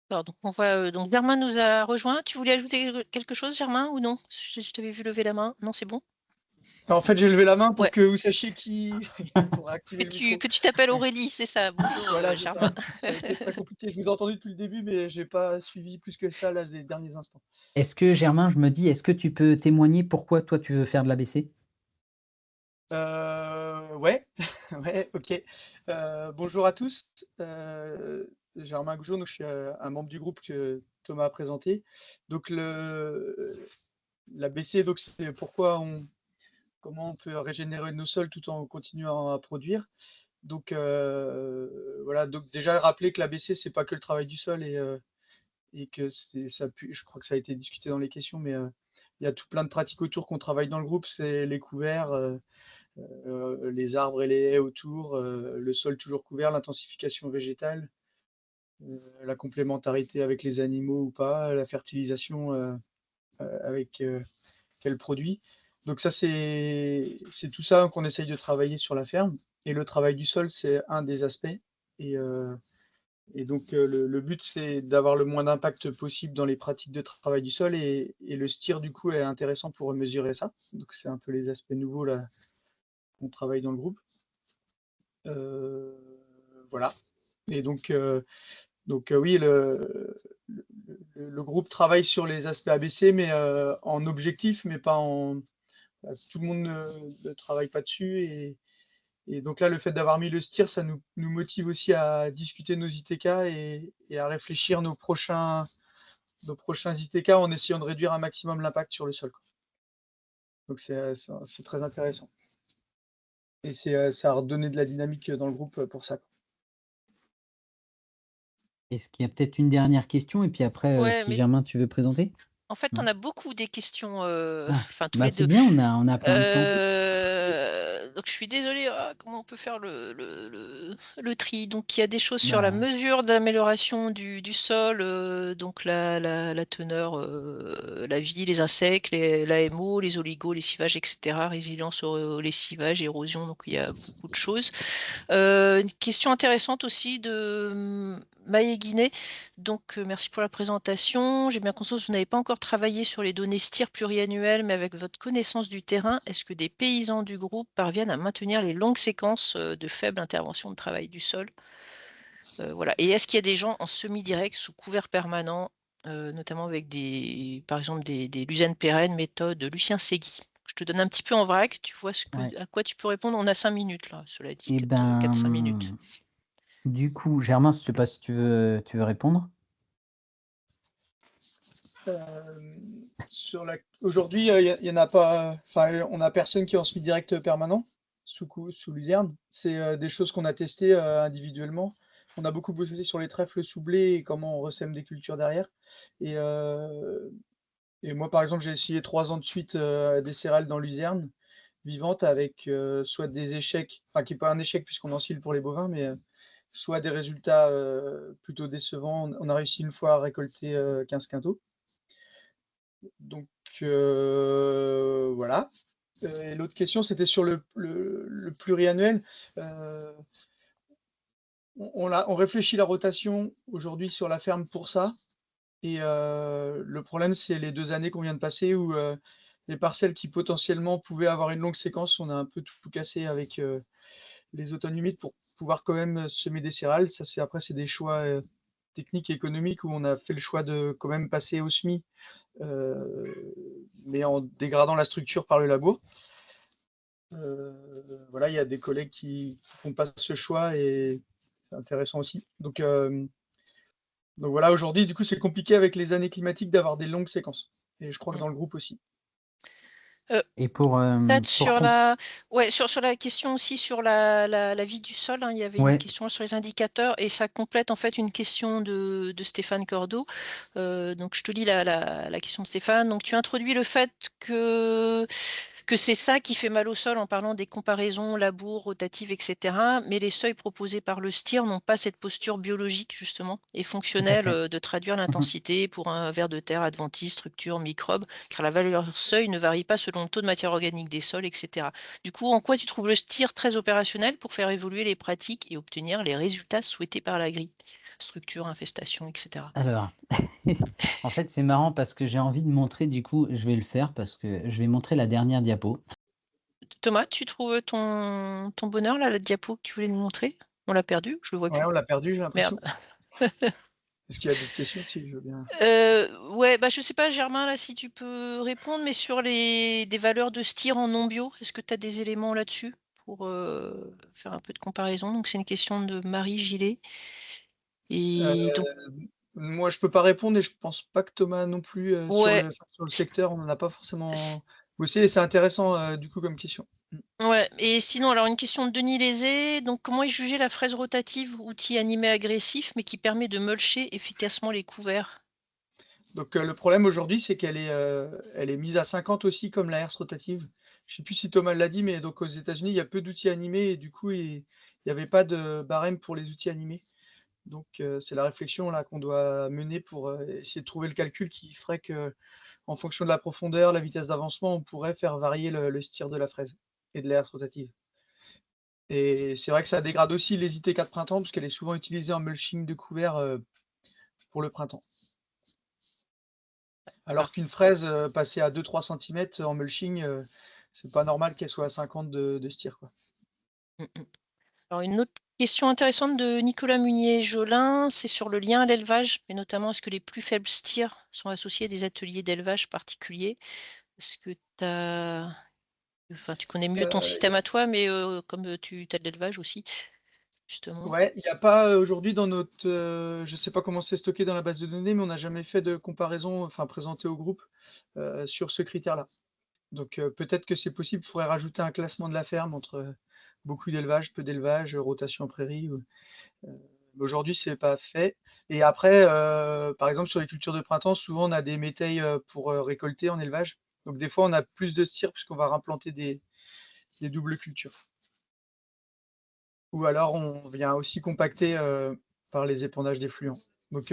Alors, donc, on voit, donc Germain nous a rejoint. Tu voulais ajouter quelque chose, Germain, ou non? Je t'avais vu lever la main. Non, c'est bon? En fait, j'ai levé la main pour Ouais. que vous sachiez qui pour activer le micro. Que tu t'appelles Aurélie, c'est ça. Bonjour, Voilà, c'est Germain. ça. Ça a été très compliqué. Je vous ai entendu depuis le début, mais j'ai pas suivi plus que ça là, les derniers instants. Est-ce que, Germain, je me dis, est-ce que tu peux témoigner pourquoi toi tu veux faire de l'ABC? Ouais, ouais, ok. Bonjour à tous. Germain Goujon, donc je suis un membre du groupe que Thomas a présenté. Donc l'ABC, donc c'est comment on peut régénérer nos sols tout en continuant à produire. Donc voilà, donc déjà rappeler que l'ABC c'est pas que le travail du sol et que je crois que ça a été discuté dans les questions, mais il y a tout plein de pratiques autour qu'on travaille dans le groupe, c'est les couverts, les arbres et les haies autour, le sol toujours couvert, l'intensification végétale, la complémentarité avec les animaux ou pas, la fertilisation avec quel produit. Donc ça, c'est tout ça qu'on essaye de travailler sur la ferme. Et le travail du sol, c'est un des aspects. Et, euh, et donc le but, c'est d'avoir le moins d'impact possible dans les pratiques de travail du sol. Et le STIR, du coup, est intéressant pour mesurer ça. Donc c'est un peu les aspects nouveaux là qu'on travaille dans le groupe. Euh, voilà. Et donc oui, le groupe travaille sur les aspects ABC, mais en objectif, mais pas en. Tout le monde ne travaille pas dessus. Et donc là, le fait d'avoir mis le STIR, ça nous motive aussi à discuter nos ITK et à réfléchir nos prochains ITK en essayant de réduire un maximum l'impact sur le sol, quoi. Donc c'est très intéressant. Et ça a redonné de la dynamique dans le groupe pour ça, quoi. Est-ce qu'il y a peut-être une dernière question? Et puis après, Ouais, si mais Germain, tu veux présenter? en fait, on Non? a beaucoup des questions, Ah, enfin tous bah les c'est 2. bien, on a plein de temps. Donc je suis désolée, comment on peut faire le tri? Donc il y a des choses sur la Bah, mesure de l'amélioration du sol, donc la teneur, la vie, les insectes, l'AMO, les oligos, les lessivages, et cetera, résilience au lessivage, érosion, donc il y a beaucoup de choses. Une question intéressante aussi de Maë Guinet. Donc, merci pour la présentation. J'ai bien conscience que vous n'avez pas encore travaillé sur les données STIR pluriannuelles, mais avec votre connaissance du terrain, est-ce que des paysans du groupe parviennent à maintenir les longues séquences de faible intervention de travail du sol? Voilà. Et est-ce qu'il y a des gens en semi-direct sous couvert permanent, notamment avec par exemple des Luzerne pérennes, méthode Lucien Segui? Je te donne un petit peu en vrac, tu vois ouais. à quoi tu peux répondre. On a 5 minutes là, cela dit, Et 4-5 minutes. ben, du coup, Germain, je sais pas si tu veux répondre. Aujourd'hui, il y en a pas. Enfin, on a personne qui est en semi-direct permanent sous luzerne. C'est des choses qu'on a testées individuellement. On a beaucoup bossé sur les trèfles sous blé et comment on ressème des cultures derrière. Et, euh, et moi, par exemple, j'ai essayé 3 ans de suite des céréales dans luzerne vivantes avec soit des échecs, enfin qui n'est pas un échec puisqu'on oscille pour les bovins, mais soit des résultats plutôt décevants. On a réussi une fois à récolter 15 quintaux. Donc voilà. Et l'autre question, c'était sur le pluriannuel. Euh, on réfléchit la rotation aujourd'hui sur la ferme pour ça. Et le problème, c'est les 2 années qu'on vient de passer où les parcelles qui potentiellement pouvaient avoir une longue séquence, on a un peu tout cassé avec les automnes humides pour pouvoir quand même semer des céréales. Ça, après, c'est des choix techniques et économiques où on a fait le choix de quand même passer au semis, mais en dégradant la structure par le labour. Voilà, il y a des collègues qui font pas ce choix et c'est intéressant aussi. Donc voilà, aujourd'hui, du coup, c'est compliqué avec les années climatiques d'avoir des longues séquences. Et je crois que Mm. dans le groupe aussi. Et pour, Peut-être pour sur com la ouais, sur la question aussi sur la vie du sol, hein, il y avait une ouais, question sur les indicateurs et ça complète en fait une question de Stéphane Cordeau. Donc je te lis la question de Stéphane. Donc tu introduis le fait que c'est ça qui fait mal au sol en parlant des comparaisons labour, rotatives, et cetera. Mais les seuils proposés par le STIR n'ont pas cette posture biologique justement et tout à fonctionnelle, fait. de traduire Mmh. l'intensité pour un ver de terre, adventice, structure, microbe, car la valeur seuil ne varie pas selon le taux de matière organique des sols, et cetera. Du coup, en quoi tu trouves le STIR très opérationnel pour faire évoluer les pratiques et obtenir les résultats souhaités par la grille? Structure, infestation, et cetera. Alors, en fait, c'est marrant parce que j'ai envie de montrer du coup, je vais le faire parce que je vais montrer la dernière diapo. Thomas, tu trouves ton bonheur là, la diapo que tu voulais nous montrer? On l'a perdu? Je le vois Ouais, plus. on l'a perdu, j'ai Merde. l'impression. Est-ce qu'il y a d'autres questions? Si, je veux bien. Ouais, bah, je sais pas Germain là si tu peux répondre, mais sur les des valeurs de STIR en non bio, est-ce que tu as des éléments là-dessus pour, faire un peu de comparaison? Donc c'est une question de Marie Gillet et donc Moi, je peux pas répondre et je pense pas que Thomas non plus, ouais, sur le secteur, on en a pas forcément bossé et c'est intéressant, du coup, comme question. Mmh. ouais et sinon alors une question de Denis Lézé, donc comment est jugée la fraise rotative, outil animé agressif, mais qui permet de mulcher efficacement les couverts? Donc, le problème aujourd'hui, c'est elle est mise à 50 aussi comme la herse rotative. Je sais plus si Thomas l'a dit, mais donc aux États-Unis, il y a peu d'outils animés et du coup, il y avait pas de barème pour les outils animés. Donc, c'est la réflexion là qu'on doit mener pour, essayer de trouver le calcul qui ferait que, en fonction de la profondeur, la vitesse d'avancement, on pourrait faire varier le stir de la fraise et de la herse rotative. Et c'est vrai que ça dégrade aussi les IT4 printemps, parce qu'elle est souvent utilisée en mulching de couvert, pour le printemps. Alors qu'une fraise, passée à 2-3 centimètres en mulching, c'est pas normal qu'elle soit à 50 de stir, quoi. Mmh mh. Alors une autre question intéressante de Nicolas Munier-Jolin, c'est sur le lien à l'élevage, mais notamment est-ce que les plus faibles stirs sont associés à des ateliers d'élevage particuliers? Est-ce que tu as enfin, tu connais mieux ton Y système a à toi, mais comme, tu as de l'élevage aussi, justement. Ouais, il y a pas, aujourd'hui dans notre, je sais pas comment c'est stocké dans la base de données, mais on n'a jamais fait de comparaison, enfin présenté au groupe, sur ce critère-là. Donc, peut-être que c'est possible, il faudrait rajouter un classement de la ferme entre, beaucoup d'élevage, peu d'élevage, rotation en prairie ou aujourd'hui, c'est pas fait et après, par exemple, sur les cultures de printemps, souvent on a des métayers, pour, récolter en élevage. Donc des fois, on a plus de cire puisqu'on va reimplanter des doubles cultures. Ou alors on vient aussi compacter, par les épandages d'effluents. Donc,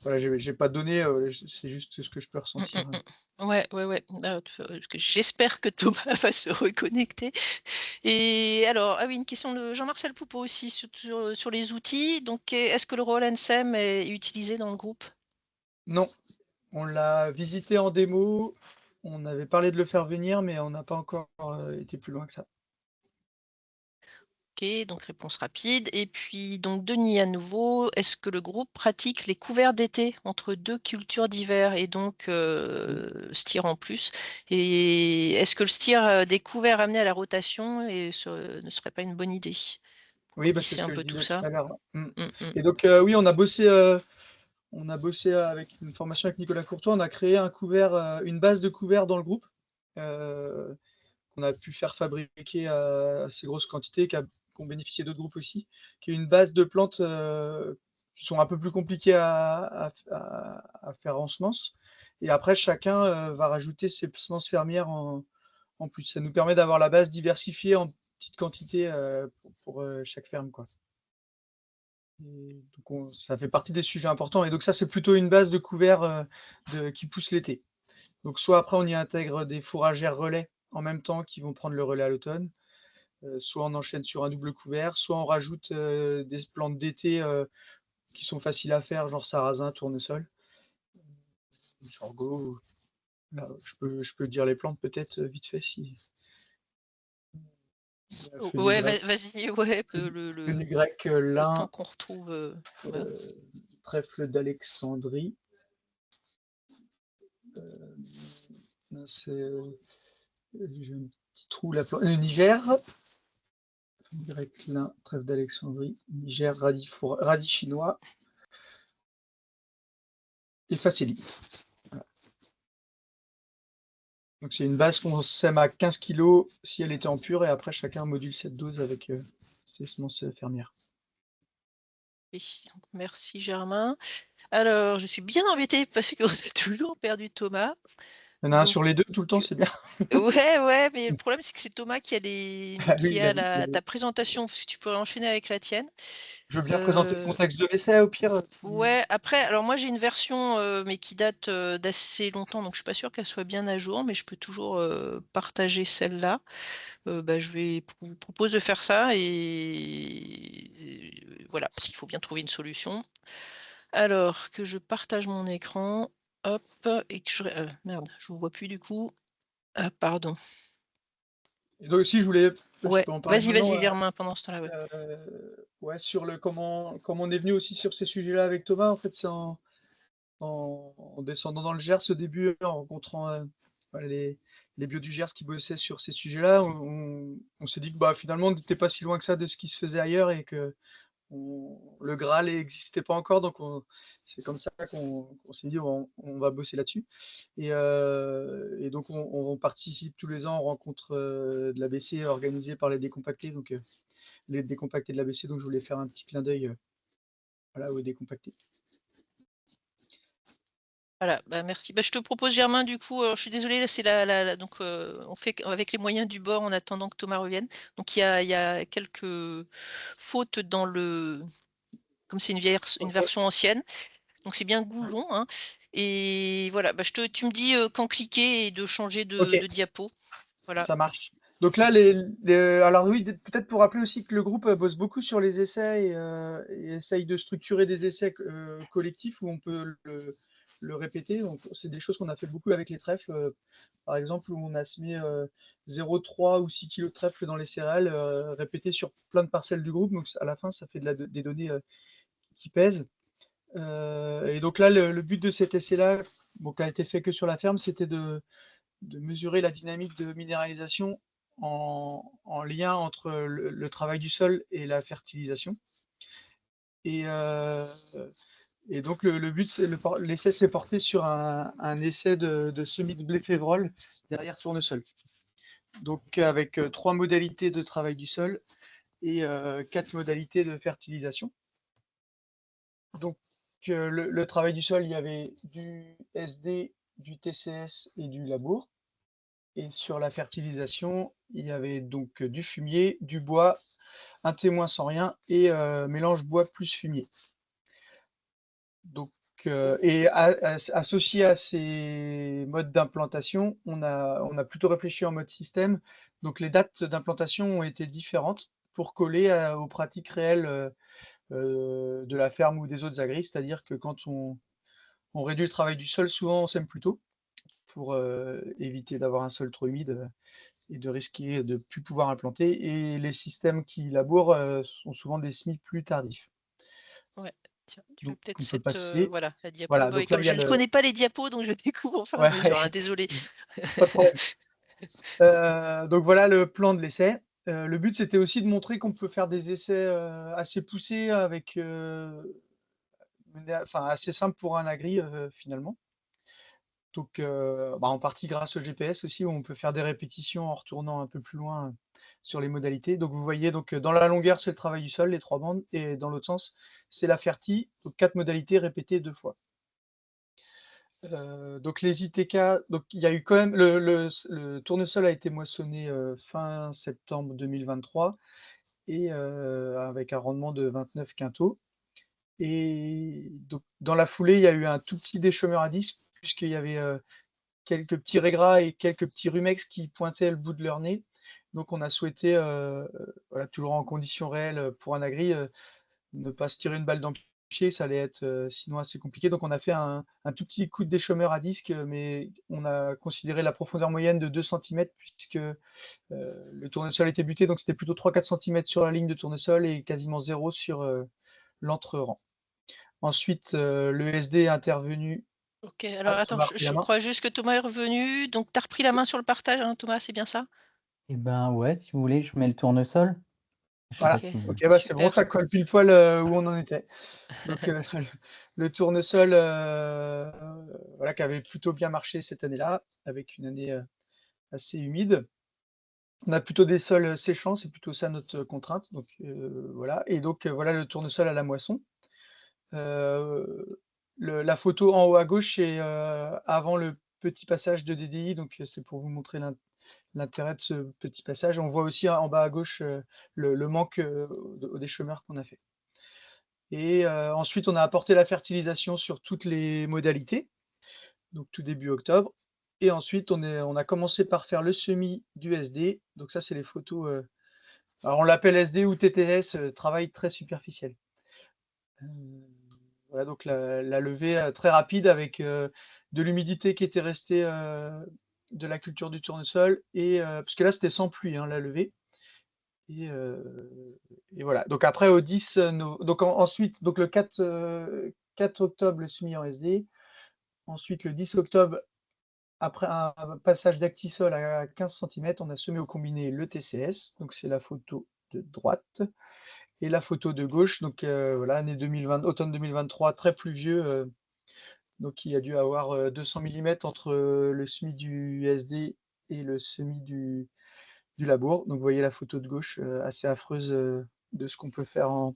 voilà, j'ai pas de données, c'est juste ce que je peux Mmh, mmh ressentir, mh. Ouais, ouais, ouais. Parce que j'espère que Thomas va se reconnecter et alors ah oui, une question de Jean-Marcel Poupeau aussi sur les outils. Donc, est-ce que le rôle NSEM est utilisé dans le groupe? Non, on l'a visité en démo, on avait parlé de le faire venir, mais on n'a pas encore, été plus loin que ça. OK, donc réponse rapide et puis donc Denis à nouveau, est-ce que le groupe pratique les couverts d'été entre 2 cultures d'hiver et donc Oui. STIR en plus? Et est-ce que le STIR, des couverts amenés à la rotation ne serait pas une bonne idée pour Oui, bah, c'est lisser ce un que je peu tout disais tout ça? à l'heure, ouais. Mmh Mmh mh. et donc, oui, on a bossé avec une formation avec Nicolas Courtois, on a créé un couvert, une base de couvert dans le groupe, heu, qu'on a pu faire fabriquer à assez grosse quantité, qui ont bénéficié d'autres groupes aussi, qui est une base de plantes, qui sont un peu plus compliquées à faire en semences et après chacun, va rajouter ses semences fermières en plus. Ça nous permet d'avoir la base diversifiée en petite quantité, pour, chaque ferme, quoi. Et donc ça fait partie des sujets importants et donc ça, c'est plutôt une base de couvert, qui pousse l'été. Donc soit après on y intègre des fourragères relais en même temps qui vont prendre le relais à l'automne, soit on enchaîne sur un double couvert, soit on rajoute, des plantes d'été, qui sont faciles à faire, genre sarrasin, tournesol, sorgho. Là, je peux dire les plantes peut-être, vite fait si Ouais, fenugrec, vas-y, ouais, fenugrec, le temps lin, qu'on retrouve, Thomas. heu, trèfle d'Alexandrie, mince, j'ai un petit trou là, le Niger, fenugrec, lin, trèfle d'Alexandrie, Niger, radis chinois et facélie. Voilà. Donc c'est une base qu'on sème à 15 kg si elle était en pur, et après chacun module cette dose avec ses semences fermières. Et donc merci Germain. Alors, je suis bien embêtée parce qu'on a toujours perdu Thomas. Il y en a un Donc, sur les deux tout le temps, c'est bien. ouais, mais le problème, c'est que c'est Thomas qui a, Ah oui, qui a ta présentation. Si tu pourrais enchaîner avec la tienne. je veux bien présenter le contexte de l'essai au pire. Ouais, après, alors moi j'ai une version, mais qui date d'assez longtemps, donc je suis pas sûre qu'elle soit bien à jour, mais je peux toujours partager celle-là. Je vous propose de faire ça et voilà, parce qu'il faut bien trouver une solution. Alors que je partage mon écran, hop, et que je... merde, je vous vois plus du coup. Ah, pardon. Et donc aussi, je Ouais, peux en parler vas-y, maintenant. Germain, pendant ce temps-là. Ouais. Ouais, sur comment on est venu aussi sur ces sujets-là avec Thomas, en fait, c'est en descendant dans le Gers au début, en rencontrant voilà, les bio du Gers qui bossaient sur ces sujets-là, on s'est dit que bah, finalement, on n'était pas si loin que ça de ce qui se faisait ailleurs et que le Graal n'existait pas encore, donc c'est comme ça qu'on s'est dit on va bosser là-dessus. Et donc on participe tous les ans aux rencontres de l'ABC organisées par les décompactés, donc les décompactés de l'ABC, donc je voulais faire un petit clin d'œil voilà, aux décompactés. Voilà, merci. Je te propose, Germain, du coup, je suis désolée, là, c'est donc on fait avec les moyens du bord en attendant que Thomas revienne. Donc il y a quelques fautes dans le... Comme c'est une version ancienne, donc c'est bien Goulon. Hein. Et voilà, tu me dis quand cliquer et de changer de diapo. Voilà. Ça marche. Donc là, alors oui, peut-être pour rappeler aussi que le groupe bosse beaucoup sur les essais et essaye de structurer des essais collectifs où on peut le répéter. Donc c'est des choses qu'on a fait beaucoup avec les trèfles, par exemple, où on a semé 0,3 ou 6 kg de trèfle dans les céréales répétés sur plein de parcelles du groupe. Donc à la fin, ça fait des données qui pèsent. Et donc là, le but de cet essai-là, qui a été fait que sur la ferme, c'était de mesurer la dynamique de minéralisation en lien entre le travail du sol et la fertilisation. Et donc le but, l'essai s'est porté sur un essai de semis de blé févrole derrière tournesol. Donc avec 3 modalités de travail du sol et 4 modalités de fertilisation. Donc le travail du sol, il y avait du SD, du TCS et du labour. Et sur la fertilisation, il y avait donc du fumier, du bois, un témoin sans rien et mélange bois plus fumier. Donc, et associé à ces modes d'implantation, on a plutôt réfléchi en mode système. Donc les dates d'implantation ont été différentes pour coller aux pratiques réelles de la ferme ou des autres agris. C'est-à-dire que quand on réduit le travail du sol, souvent on sème plus tôt pour éviter d'avoir un sol trop humide et de risquer de ne plus pouvoir implanter. Et les systèmes qui labourent sont souvent des semis plus tardifs. Ouais. Tiens, tu veux Donc peut-être on peut passer. voilà, la diapo. Voilà, donc là, Comme il y a je ne connais pas les diapos, donc je découvre au fur et à Ouais, mesure. Hein, désolé. pas de problème. Donc voilà le plan de l'essai. Le but, c'était aussi de montrer qu'on peut faire des essais assez poussés avec, assez simple pour un agri finalement. Donc, en partie grâce au GPS aussi, où on peut faire des répétitions en retournant un peu plus loin sur les modalités. Donc vous voyez, donc dans la longueur, c'est le travail du sol, les 3 bandes, et dans l'autre sens, c'est la fertie, donc 4 modalités répétées 2 fois. Donc les ITK, donc il y a eu quand même le tournesol a été moissonné fin septembre 2023 et avec un rendement de 29 quintaux. Et donc dans la foulée, il y a eu un tout petit déchômeur à disque, puisqu'il y avait quelques petits raigrats et quelques petits rumex qui pointaient le bout de leur nez. Donc on a souhaité, voilà, toujours en conditions réelles pour un agri, ne pas se tirer une balle dans le pied, ça allait être sinon assez compliqué. Donc on a fait un tout petit coup de déchômeur à disque, mais on a considéré la profondeur moyenne de 2 cm puisque le tournesol était buté, donc c'était plutôt 3-4 cm sur la ligne de tournesol et quasiment 0 sur l'entre-rang. Ensuite, le SD est intervenu. Ok, alors attends, Thomas a repris la je main. crois juste que Thomas est revenu. Donc, tu as repris la main sur le partage, hein, Thomas, c'est bien ça? Eh ben ouais, si vous voulez, je mets le tournesol. Je sais pas Voilà, Ok, si vous... ok, c'est bon, super. ça colle pile poil où on en était. Donc le tournesol, voilà, qui avait plutôt bien marché cette année-là, avec une année assez humide. On a plutôt des sols séchants, c'est plutôt ça notre contrainte. Donc voilà, et donc voilà le tournesol à la moisson. La photo en haut à gauche, c'est avant le petit passage de DDI, donc c'est pour vous montrer l'intérêt de ce petit passage. On voit aussi en bas à gauche le manque des chômeurs qu'on a fait. Et ensuite, on a apporté la fertilisation sur toutes les modalités, donc tout début octobre. Et ensuite, on a commencé par faire le semis du SD. Donc ça, c'est les photos. Alors on l'appelle SD ou TTS, travail très superficiel. Heu, voilà, donc la levée très rapide avec de l'humidité qui était restée de la culture du tournesol, et parce que là, c'était sans pluie, hein, la levée. Et voilà. Donc après au 10 no donc ensuite, donc le 4 octobre, le semis en SD. Ensuite le 10 octobre, après un passage d'actisol à 15 centimètres, on a semé au combiné le TCS, donc c'est la photo de droite. Et la photo de gauche, donc voilà, année 2020, automne 2023, très pluvieux, donc il y a dû avoir 200 millimètres entre le semis du SD et le semis du labour. Donc vous voyez la photo de gauche, assez affreuse, de ce qu'on peut faire en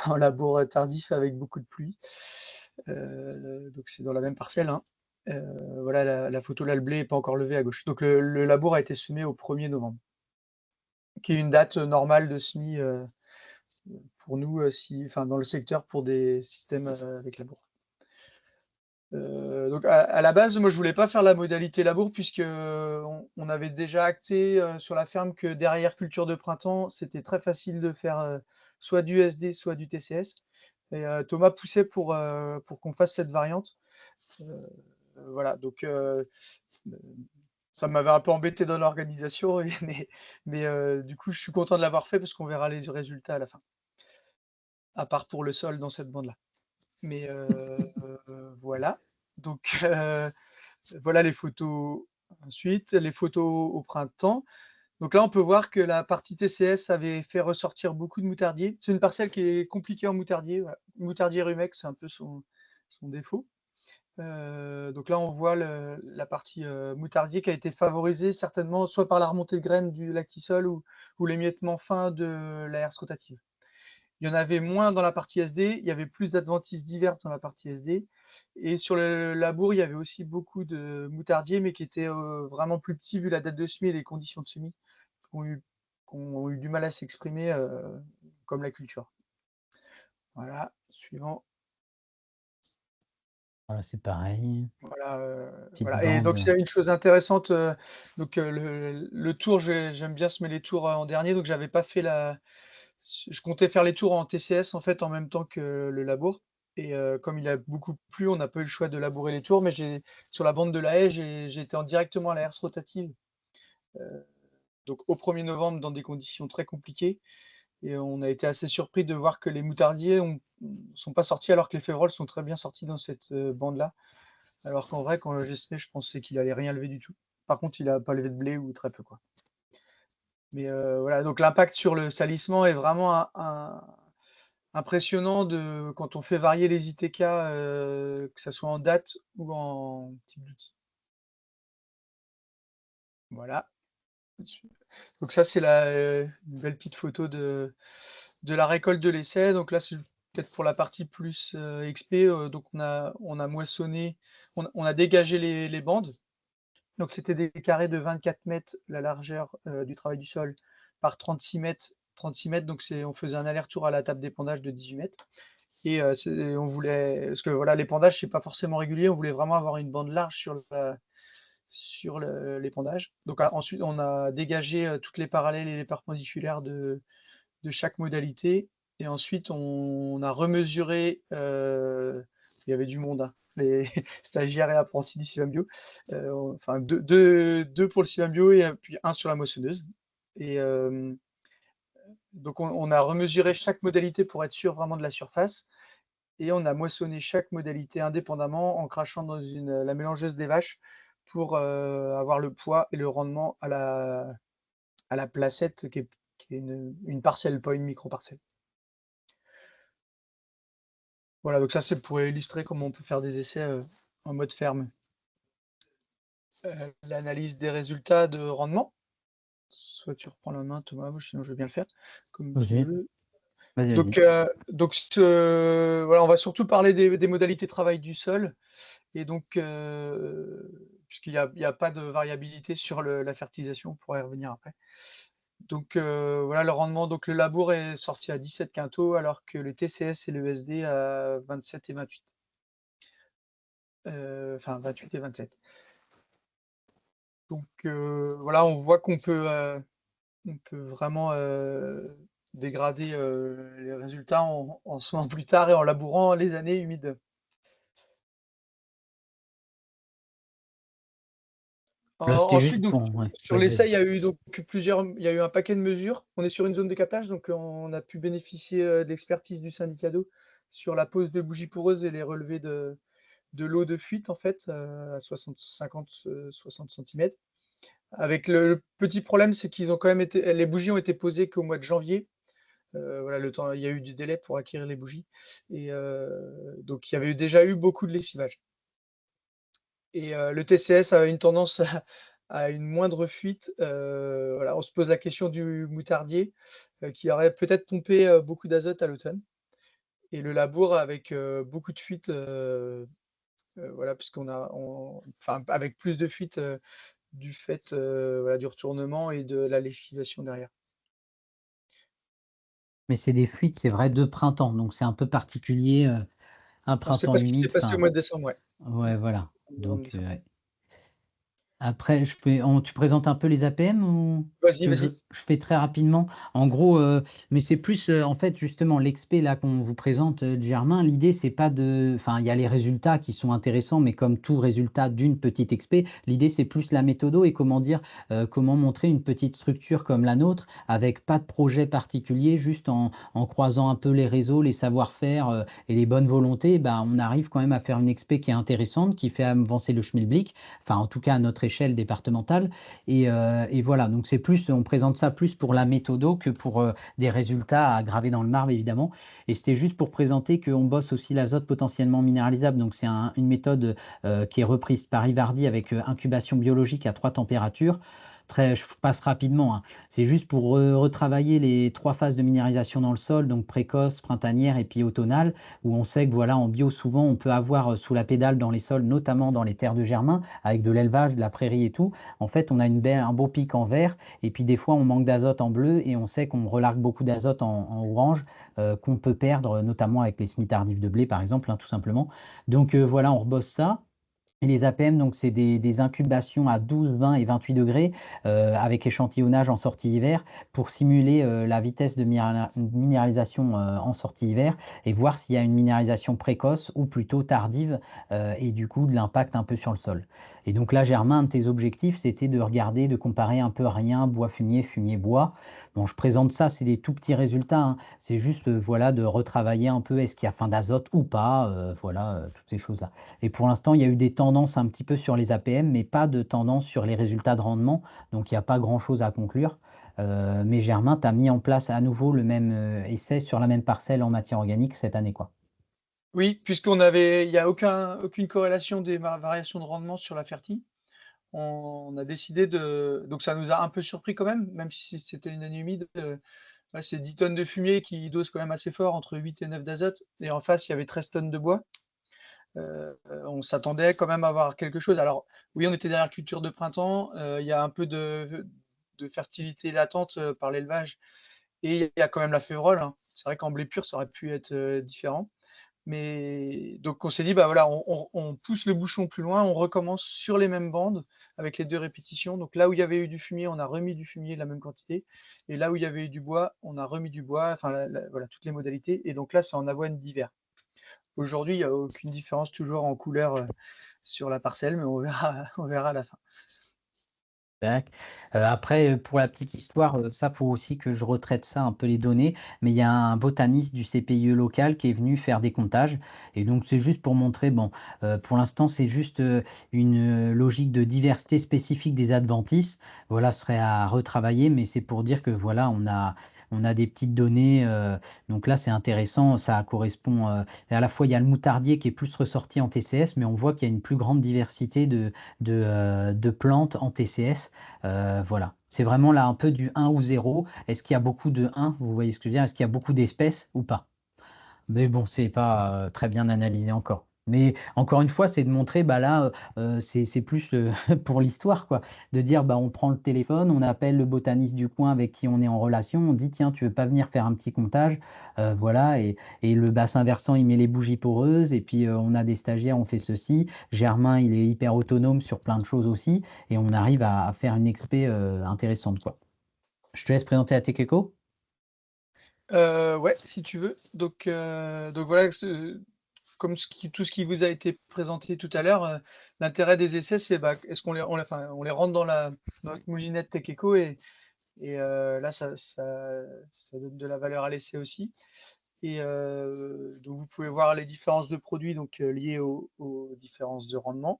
en labour tardif avec beaucoup de pluie. Donc c'est dans la même parcelle, hein. Voilà la photo là, le blé est pas encore levé à gauche. Donc le labour a été semé au 1er novembre, qui est une date normale de semis, pour nous, si enfin dans le secteur pour des systèmes, avec labour. Donc à la base, moi je voulais pas faire la modalité labour puisque, on avait déjà acté, sur la ferme que derrière culture de printemps, c'était très facile de faire, soit du SD, soit du TCS. Et Thomas poussait pour qu'on fasse cette variante. Heu, voilà, donc ça m'avait un peu embêté dans l'organisation, et mais du coup, je suis content de l'avoir fait parce qu'on verra les résultats à la fin. À part pour le sol dans cette bande-là. Mais voilà, donc voilà les photos. Ensuite, les photos au printemps. Donc là, on peut voir que la partie TCS avait fait ressortir beaucoup de moutardier. C'est une parcelle qui est compliquée en moutardier, voilà. Moutardier rumex, c'est un peu son défaut. Donc là, on voit la partie moutardier qui a été favorisée certainement soit par la remontée de graines du lactisol ou l'émiettement fin de la herse rotative. Il y en avait moins dans la partie SD, il y avait plus d'adventices diverses dans la partie SD, et sur le labour, il y avait aussi beaucoup de moutardiers, mais qui étaient, vraiment plus petits vu la date de semis et les conditions de semis, qui ont eu du mal à s'exprimer, comme la culture. Voilà, suivant. Voilà, c'est pareil. Voilà, Petite voilà, et donc il y bande. a une chose intéressante, donc le tour, j'aime bien semer les tours, en dernier, donc j'avais pas fait je comptais faire les tours en TCS, en fait, en même temps que le labour. Et comme il a beaucoup plu, on n'a pas eu le choix de labourer les tours, mais sur la bande de la haie, j'ai été en directement à la herse rotative, donc au 1er novembre dans des conditions très compliquées, et on a été assez surpris de voir que les moutardiers sont pas sortis alors que les févroles sont très bien sortis dans cette, bande-là. Alors qu'en vrai, quand j'ai semé, je pensais qu'il allait rien lever du tout. Par contre, il a pas levé de blé ou très peu, quoi. Mais voilà, donc l'impact sur le salissement est vraiment impressionnant quand on fait varier les ITK, que ça soit en date ou en type d'outil. Voilà. Donc ça, c'est une belle petite photo de la récolte de l'essai. Donc là, c'est peut-être pour la partie plus, XP, donc on a moissonné, on a dégagé les bandes. Donc c'était des carrés de 24 mètres la largeur, du travail du sol par 36 mètres, donc on faisait un aller-retour à la table d'épandage de 18 mètres. Et on voulait, parce que voilà, l'épandage, c'est pas forcément régulier, on voulait vraiment avoir une bande large sur l'épandage. Donc ensuite, on a dégagé toutes les parallèles et les perpendiculaires de chaque modalité, et ensuite on a remesuré, il y avait du monde, hein, les stagiaires et apprentis du Civam Bio, enfin deux pour le Civam Bio et puis un sur la moissonneuse. Et donc on a remesuré chaque modalité pour être sûr vraiment de la surface, et on a moissonné chaque modalité indépendamment en crachant dans la mélangeuse des vaches pour avoir le poids et le rendement à la placette qui est une parcelle, pas une micro-parcelle. Voilà, donc ça, c'est pour illustrer comment on peut faire des essais, en mode ferme. l'analyse des résultats de rendement. Soit tu reprends la main, Thomas, moi sinon je veux bien le faire, comme tu Vas-y, veux. vas-y, vas-y. Voilà, on va surtout parler des modalités de travail du sol et donc puisqu'il y a pas de variabilité sur la fertilisation, on pourra y revenir après. Donc voilà le rendement, donc le labour est sorti à 17 quintaux alors que le TCS et le SD à 27 et 28. Enfin 28 et 27. Donc voilà, on voit on peut vraiment dégrader les résultats en semant plus tard et en labourant les années humides. Là, c'était Ensuite, juste donc, pour ouais, sur vas-y, l'essai, vas-y. il y a eu un paquet de mesures. On est sur une zone de captage, donc on a pu bénéficier de l'expertise du syndicat d'eau sur la pose de bougies poreuses et les relevés de l'eau de fuite, en fait, à 60 centimètres. Avec le petit problème, c'est qu'ils ont quand même les bougies ont été posées qu'au mois de janvier. Voilà, le temps, il y a eu du délai pour acquérir les bougies et donc il y avait déjà eu beaucoup de lessivage et le TCS a une tendance à une moindre fuite, voilà, on se pose la question du moutardier, qui aurait peut-être pompé, beaucoup d'azote à l'automne et le labour avec, beaucoup de fuites, voilà, enfin, avec plus de fuites, du fait, voilà, du retournement et de la lessivation derrière. Mais c'est des fuites, c'est vrai, de printemps, donc c'est un peu particulier, un On ne sait printemps pas ce qui s'est humide, passé au enfin mois de décembre, ouais. ouais, voilà, Novembre, donc décembre. ouais. Après, tu présentes un peu les APM ou Vas-y, tu veux que je vas-y. je fais très rapidement? En gros, mais c'est plus, en fait, justement, l'expé là qu'on vous présente, Germain, l'idée c'est pas de enfin, il y a les résultats qui sont intéressants, mais comme tout résultat d'une petite expé, l'idée c'est plus la méthodo et comment dire, comment montrer une petite structure comme la nôtre avec pas de projet particulier, juste en croisant un peu les réseaux, les savoir-faire, et les bonnes volontés, bah, on arrive quand même à faire une expé qui est intéressante, qui fait avancer le schmilblick, enfin en tout cas à notre échelle départementale et voilà, donc c'est plus on présente ça plus pour la méthodo que pour, des résultats à graver dans le marbre évidemment et c'était juste pour présenter qu'on bosse aussi l'azote potentiellement minéralisable, donc c'est une méthode, qui est reprise par Ivardi avec, incubation biologique à 3 températures. Très je passe rapidement, hein. C'est juste pour retravailler les 3 phases de minéralisation dans le sol, donc précoce, printanière et puis automnale, où on sait que voilà, en bio souvent on peut avoir, sous la pédale dans les sols, notamment dans les terres de germain, avec de l'élevage, de la prairie et tout, en fait, on a un beau pic en vert et puis des fois, on manque d'azote en bleu et on sait qu'on relargue beaucoup d'azote en orange, qu'on peut perdre, notamment avec les semis tardifs de blé, par exemple, hein, tout simplement. Donc voilà, on rebosse ça. Et les APM, donc c'est des incubations à 12, 20 et 28 degrés, avec échantillonnage en sortie hiver pour simuler, la vitesse de minéralisation, en sortie hiver et voir s'il y a une minéralisation précoce ou plutôt tardive, et du coup de l'impact un peu sur le sol. Et donc là, Germain, un de tes objectifs, c'était de regarder, de comparer un peu rien, bois fumier, fumier bois. Bon, je présente ça, c'est des tout petits résultats, hein. C'est juste, voilà, de retravailler un peu, est-ce qu'il y a fin d'azote ou pas? Voilà, toutes ces choses-là. Et pour l'instant, il y a eu des tendances un petit peu sur les APM, mais pas de tendance sur les résultats de rendement. Donc, il n'y a pas grand-chose à conclure. Mais Germain, tu as mis en place à nouveau le même essai sur la même parcelle en matière organique cette année, quoi. Oui, il y a aucune corrélation des variations de rendement sur la fertie. On a décidé donc ça nous a un peu surpris quand même si c'était une année humide, ouais, c'est 10 tonnes de fumier qui dosent quand même assez fort, entre 8 et 9 d'azote et en face, il y avait 13 tonnes de bois. On s'attendait quand même à avoir quelque chose. Alors oui, on était derrière culture de printemps, il y a un peu de fertilité latente, par l'élevage et il y a quand même la févrole, hein. C'est vrai qu'en blé pur, ça aurait pu être, différent. Mais donc on s'est dit: «Bah, voilà, on pousse le bouchon plus loin, on recommence sur les mêmes bandes avec les 2 répétitions». Donc là où il y avait eu du fumier, on a remis du fumier, la même quantité et là où il y avait eu du bois, on a remis du bois, enfin voilà, toutes les modalités et donc là, c'est en avoine d'hiver. Aujourd'hui, il y a aucune différence toujours en couleur, sur la parcelle, mais on verra on verra à la fin. Tac. Après, pour la petite histoire, ça, faut aussi que je retraite ça un peu les données, mais il y a un botaniste du CPIE local qui est venu faire des comptages et donc c'est juste pour montrer, bon, pour l'instant, c'est juste, une, logique de diversité spécifique des adventices. Voilà, ce serait à retravailler, mais c'est pour dire que voilà, on a des petites données, donc là, c'est intéressant, ça correspond, à la fois, il y a le moutardier qui est plus ressorti en TCS, mais on voit qu'il y a une plus grande diversité de plantes en TCS. Voilà. C'est vraiment là un peu du 1 ou 0. Est-ce qu'il y a beaucoup de 1? Vous voyez ce que je veux dire? Est-ce qu'il y a beaucoup d'espèces ou pas? Mais bon, c'est pas, très bien analysé encore. Mais encore une fois, c'est de montrer, bah, là, c'est plus, pour l'histoire, quoi. De dire, bah, on prend le téléphone, on appelle le botaniste du coin avec qui on est en relation, on dit: «Tiens, tu veux pas venir faire un petit comptage?» Voilà, et le bassin versant, il met les bougies poreuses et puis, on a des stagiaires, on fait ceci. Germain, il est hyper autonome sur plein de choses aussi et on arrive à faire une expé, intéressante, quoi. Je te laisse présenter la Tekeko? Ouais, si tu veux. Donc voilà, comme tout ce qui vous a été présenté tout à l'heure, l'intérêt des essais, c'est, bah, est-ce qu'on on les rentre dans notre moulinette Tech Eco et là, ça donne de la valeur à l'essai aussi donc vous pouvez voir les différences de produits donc liées aux différences de rendement.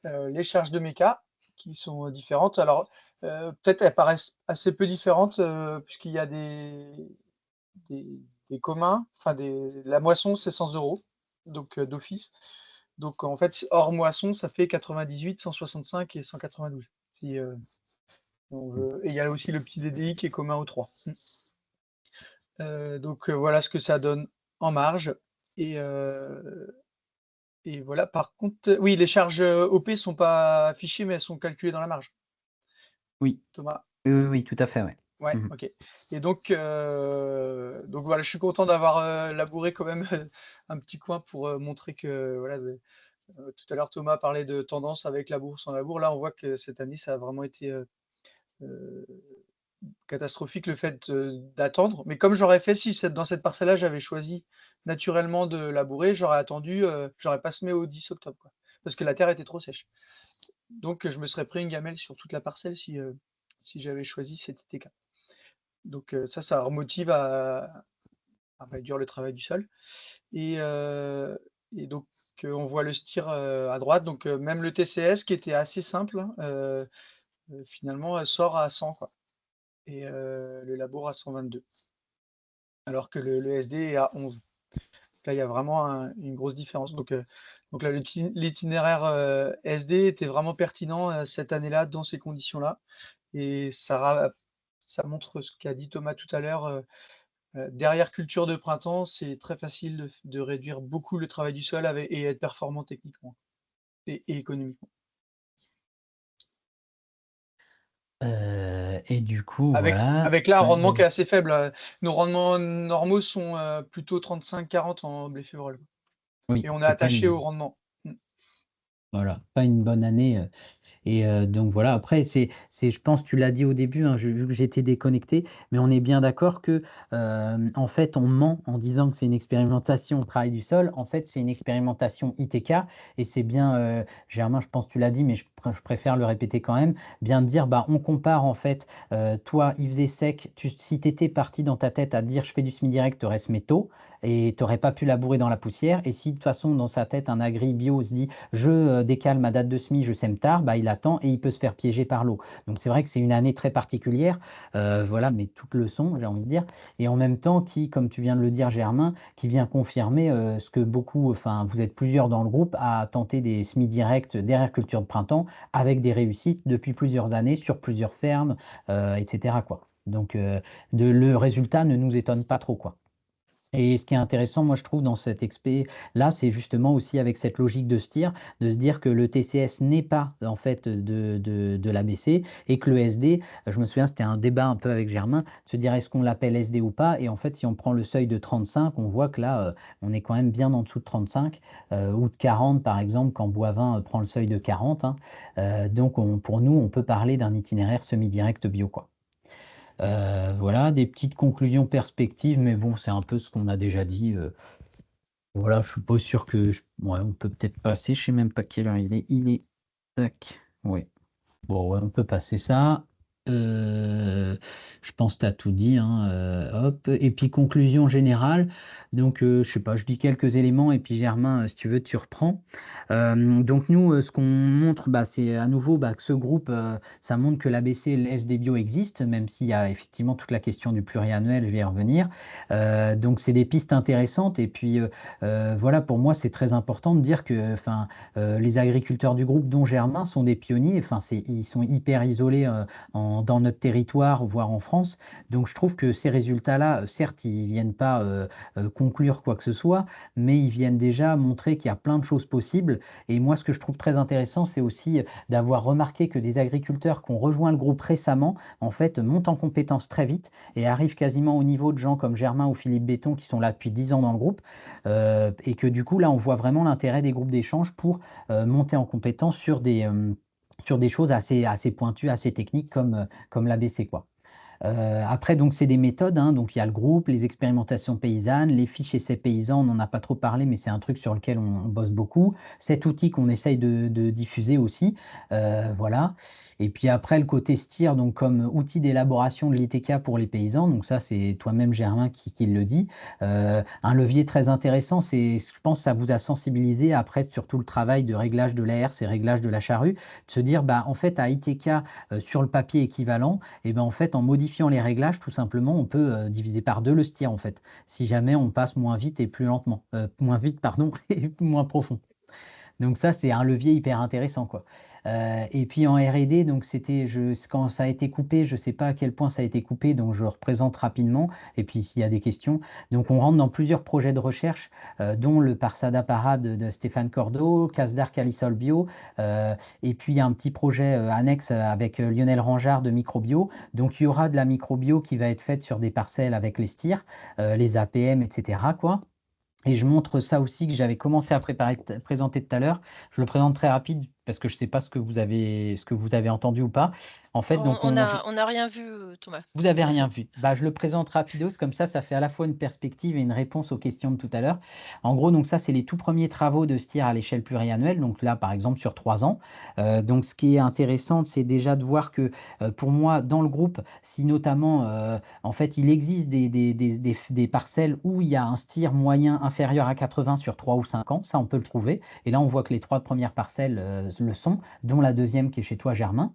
Les charges de méca qui sont différentes. Alors, peut-être elles paraissent assez peu différentes, puisqu'il y a des des communs, enfin la moisson, c'est 100 € donc d'office. Donc en fait, hors moisson, ça fait 98, 165 et 192 si, on veut et il y a aussi le petit DDI qui est commun aux 3. Donc voilà ce que ça donne en marge et heu et voilà. Par contre, oui, les charges, OP sont pas affichées, mais elles sont calculées dans la marge. Oui. Thomas? Oui, oui, oui, tout à fait, ouais. Ouais, Mmh. OK et donc voilà, je suis content d'avoir, labouré quand même un petit coin pour, montrer que voilà, tout à l'heure Thomas parlait de tendance avec labour, sans labour. Là, on voit que cette année, ça a vraiment été, heu, catastrophique le fait, d'attendre. Mais comme j'aurais fait si dans cette parcelle-là, j'avais choisi naturellement de labourer, j'aurais attendu, j'aurais pas semé au 10 octobre, quoi. Parce que la terre était trop sèche. Donc, je me serais pris une gamelle sur toute la parcelle si j'avais choisi cet ITK. Donc, ça remotive à réduire le travail du sol et heu et donc, on voit le STIR, à droite. Donc, même le TCS qui était assez simple, hein, finalement, sort à 100 quoi le labour à 122 alors que le SD est à 11. Là, il y a vraiment une grosse différence. Donc là, l'itinéraire SD était vraiment pertinent cette année-là, dans ces conditions-là. Et ça montre ce qu'a dit Thomas tout à l'heure. Derrière culture de printemps, c'est très facile de réduire beaucoup le travail du sol et être performant techniquement et économiquement. Et du coup, Avec, voilà. avec là un Ouais, rendement qui est vas-y. assez faible. Nos rendements normaux sont plutôt 35-40 en blé févrole. Oui, Et on est c'est pas attaché une, au rendement. Mm. voilà, pas une bonne année. Et donc voilà, après je pense tu l'as dit au début, hein, je vu que j'étais déconnecté, mais on est bien d'accord que, en fait, on ment en disant que c'est une expérimentation au travail du sol. En fait, c'est une expérimentation ITK et c'est bien, Germain, je pense que tu l'as dit, mais je préfère le répéter quand même, bien de dire, bah, on compare en fait, toi, il faisait sec, si tu étais parti dans ta tête à dire: «Je fais du semi-direct», tu aurais semé tôt et tu aurais pas pu labourer dans la poussière et si de toute façon dans sa tête un agri bio se dit: «Je, décale ma date de semis, je sème tard», bah, il attend et il peut se faire piéger par l'eau. Donc c'est vrai que c'est une année très particulière, voilà, mais toutes le sont, j'ai envie de dire et en même temps qui, comme tu viens de le dire Germain, qui vient confirmer, ce que beaucoup enfin, vous êtes plusieurs dans le groupe à tenter des semis directs derrière culture de printemps avec des réussites depuis plusieurs années sur plusieurs fermes, et cetera, quoi. Donc le résultat ne nous étonne pas trop, quoi. Et ce qui est intéressant, moi, je trouve, dans cette expé-là, c'est justement aussi avec cette logique de STIR, de se dire que le TCS n'est pas, en fait, de l'ABC et que le SD, je me souviens, c'était un débat un peu avec Germain, de se dire: «Est-ce qu'on l'appelle SD ou pas?» et en fait, si on prend le seuil de 35, on voit que là, on est quand même bien en dessous de 35, ou de 40, par exemple, quand Boivin, prend le seuil de 40, hein. Donc pour nous, on peut parler d'un itinéraire semi-direct bio, quoi. Voilà, des petites conclusions perspectives, mais bon, c'est un peu ce qu'on a déjà dit, voilà, je suis pas sûr que ouais, on peut peut-être passer, je sais même pas quelle heure il est. Il est tac, ouais. Bon, ouais, on peut passer ça. Je pense que tu as tout dit, hein, hop et puis conclusion générale, donc je sais pas, je dis quelques éléments et puis Germain, si tu veux, tu reprends. Donc nous, ce qu'on montre, bah, c'est à nouveau, bah, que ce groupe, ça montre que l'ABC et le SD Bio existent, même s'il y a effectivement toute la question du pluriannuel, je vais y revenir. Donc c'est des pistes intéressantes et puis, voilà, pour moi, c'est très important de dire que, enfin, les agriculteurs du groupe, dont Germain, sont des pionniers. Enfin, ils sont hyper isolés, dans notre territoire, voire en France. Donc je trouve que ces résultats-là, certes, ils viennent pas conclure quoi que ce soit, mais ils viennent déjà montrer qu'il y a plein de choses possibles. Et moi, ce que je trouve très intéressant, c'est aussi d'avoir remarqué que des agriculteurs qui ont rejoint le groupe récemment, en fait, montent en compétences très vite et arrivent quasiment au niveau de gens comme Germain ou Philippe Béton qui sont là depuis 10 ans dans le groupe. Et que du coup, là, on voit vraiment l'intérêt des groupes d'échange pour monter en compétence sur des choses assez pointues, assez techniques comme l'ABC, quoi. Après, donc, c'est des méthodes, hein, donc il y a le groupe, les expérimentations paysannes, les fiches essais paysans, on n'en a pas trop parlé, mais c'est un truc sur lequel on bosse beaucoup. Cet outil qu'on essaye de diffuser aussi, voilà. Et puis après, le côté STIR, donc comme outil d'élaboration de l'ITK pour les paysans, donc ça, c'est toi-même, Germain, qui le dit. Un levier très intéressant, je pense, que ça vous a sensibilisé après sur tout le travail de réglage de l'AR, et réglage de la charrue, de se dire, bah, en fait, à ITK, sur le papier équivalent, et ben en fait, en modifiant les réglages, tout simplement, on peut diviser par 2 le STIR, en fait, si jamais on passe moins vite et plus lentement. Moins vite, pardon, et moins profond. Donc ça, c'est un levier hyper intéressant, quoi. Et puis en R&D, donc quand ça a été coupé, je ne sais pas à quel point ça a été coupé, donc je représente rapidement, et puis s'il y a des questions. Donc on rentre dans plusieurs projets de recherche, dont le Parsada Parade de Stéphane Cordeau, Casdar Calisol Bio, et puis il y a un petit projet annexe avec Lionel Rangeard de microbio. Donc il y aura de la microbio qui va être faite sur des parcelles avec les STIR, les APM, etc., quoi. Et je montre ça aussi que j'avais commencé à présenter tout à l'heure. Je le présente très rapide parce que je ne sais pas ce que vous avez entendu ou pas. En fait, donc On n'a rien vu, Thomas. vous avez rien vu. Bah, je le présente rapidos, comme ça fait à la fois une perspective et une réponse aux questions de tout à l'heure. En gros, donc ça, c'est les tout premiers travaux de STIR à l'échelle pluriannuelle. Donc là, par exemple, sur 3 ans. Donc, ce qui est intéressant, c'est déjà de voir que pour moi, dans le groupe, si notamment, en fait, il existe des parcelles où il y a un STIR moyen inférieur à 80 sur 3 ou 5 ans, ça, on peut le trouver. Et là, on voit que les 3 premières parcelles le sont, dont la deuxième qui est chez toi, Germain.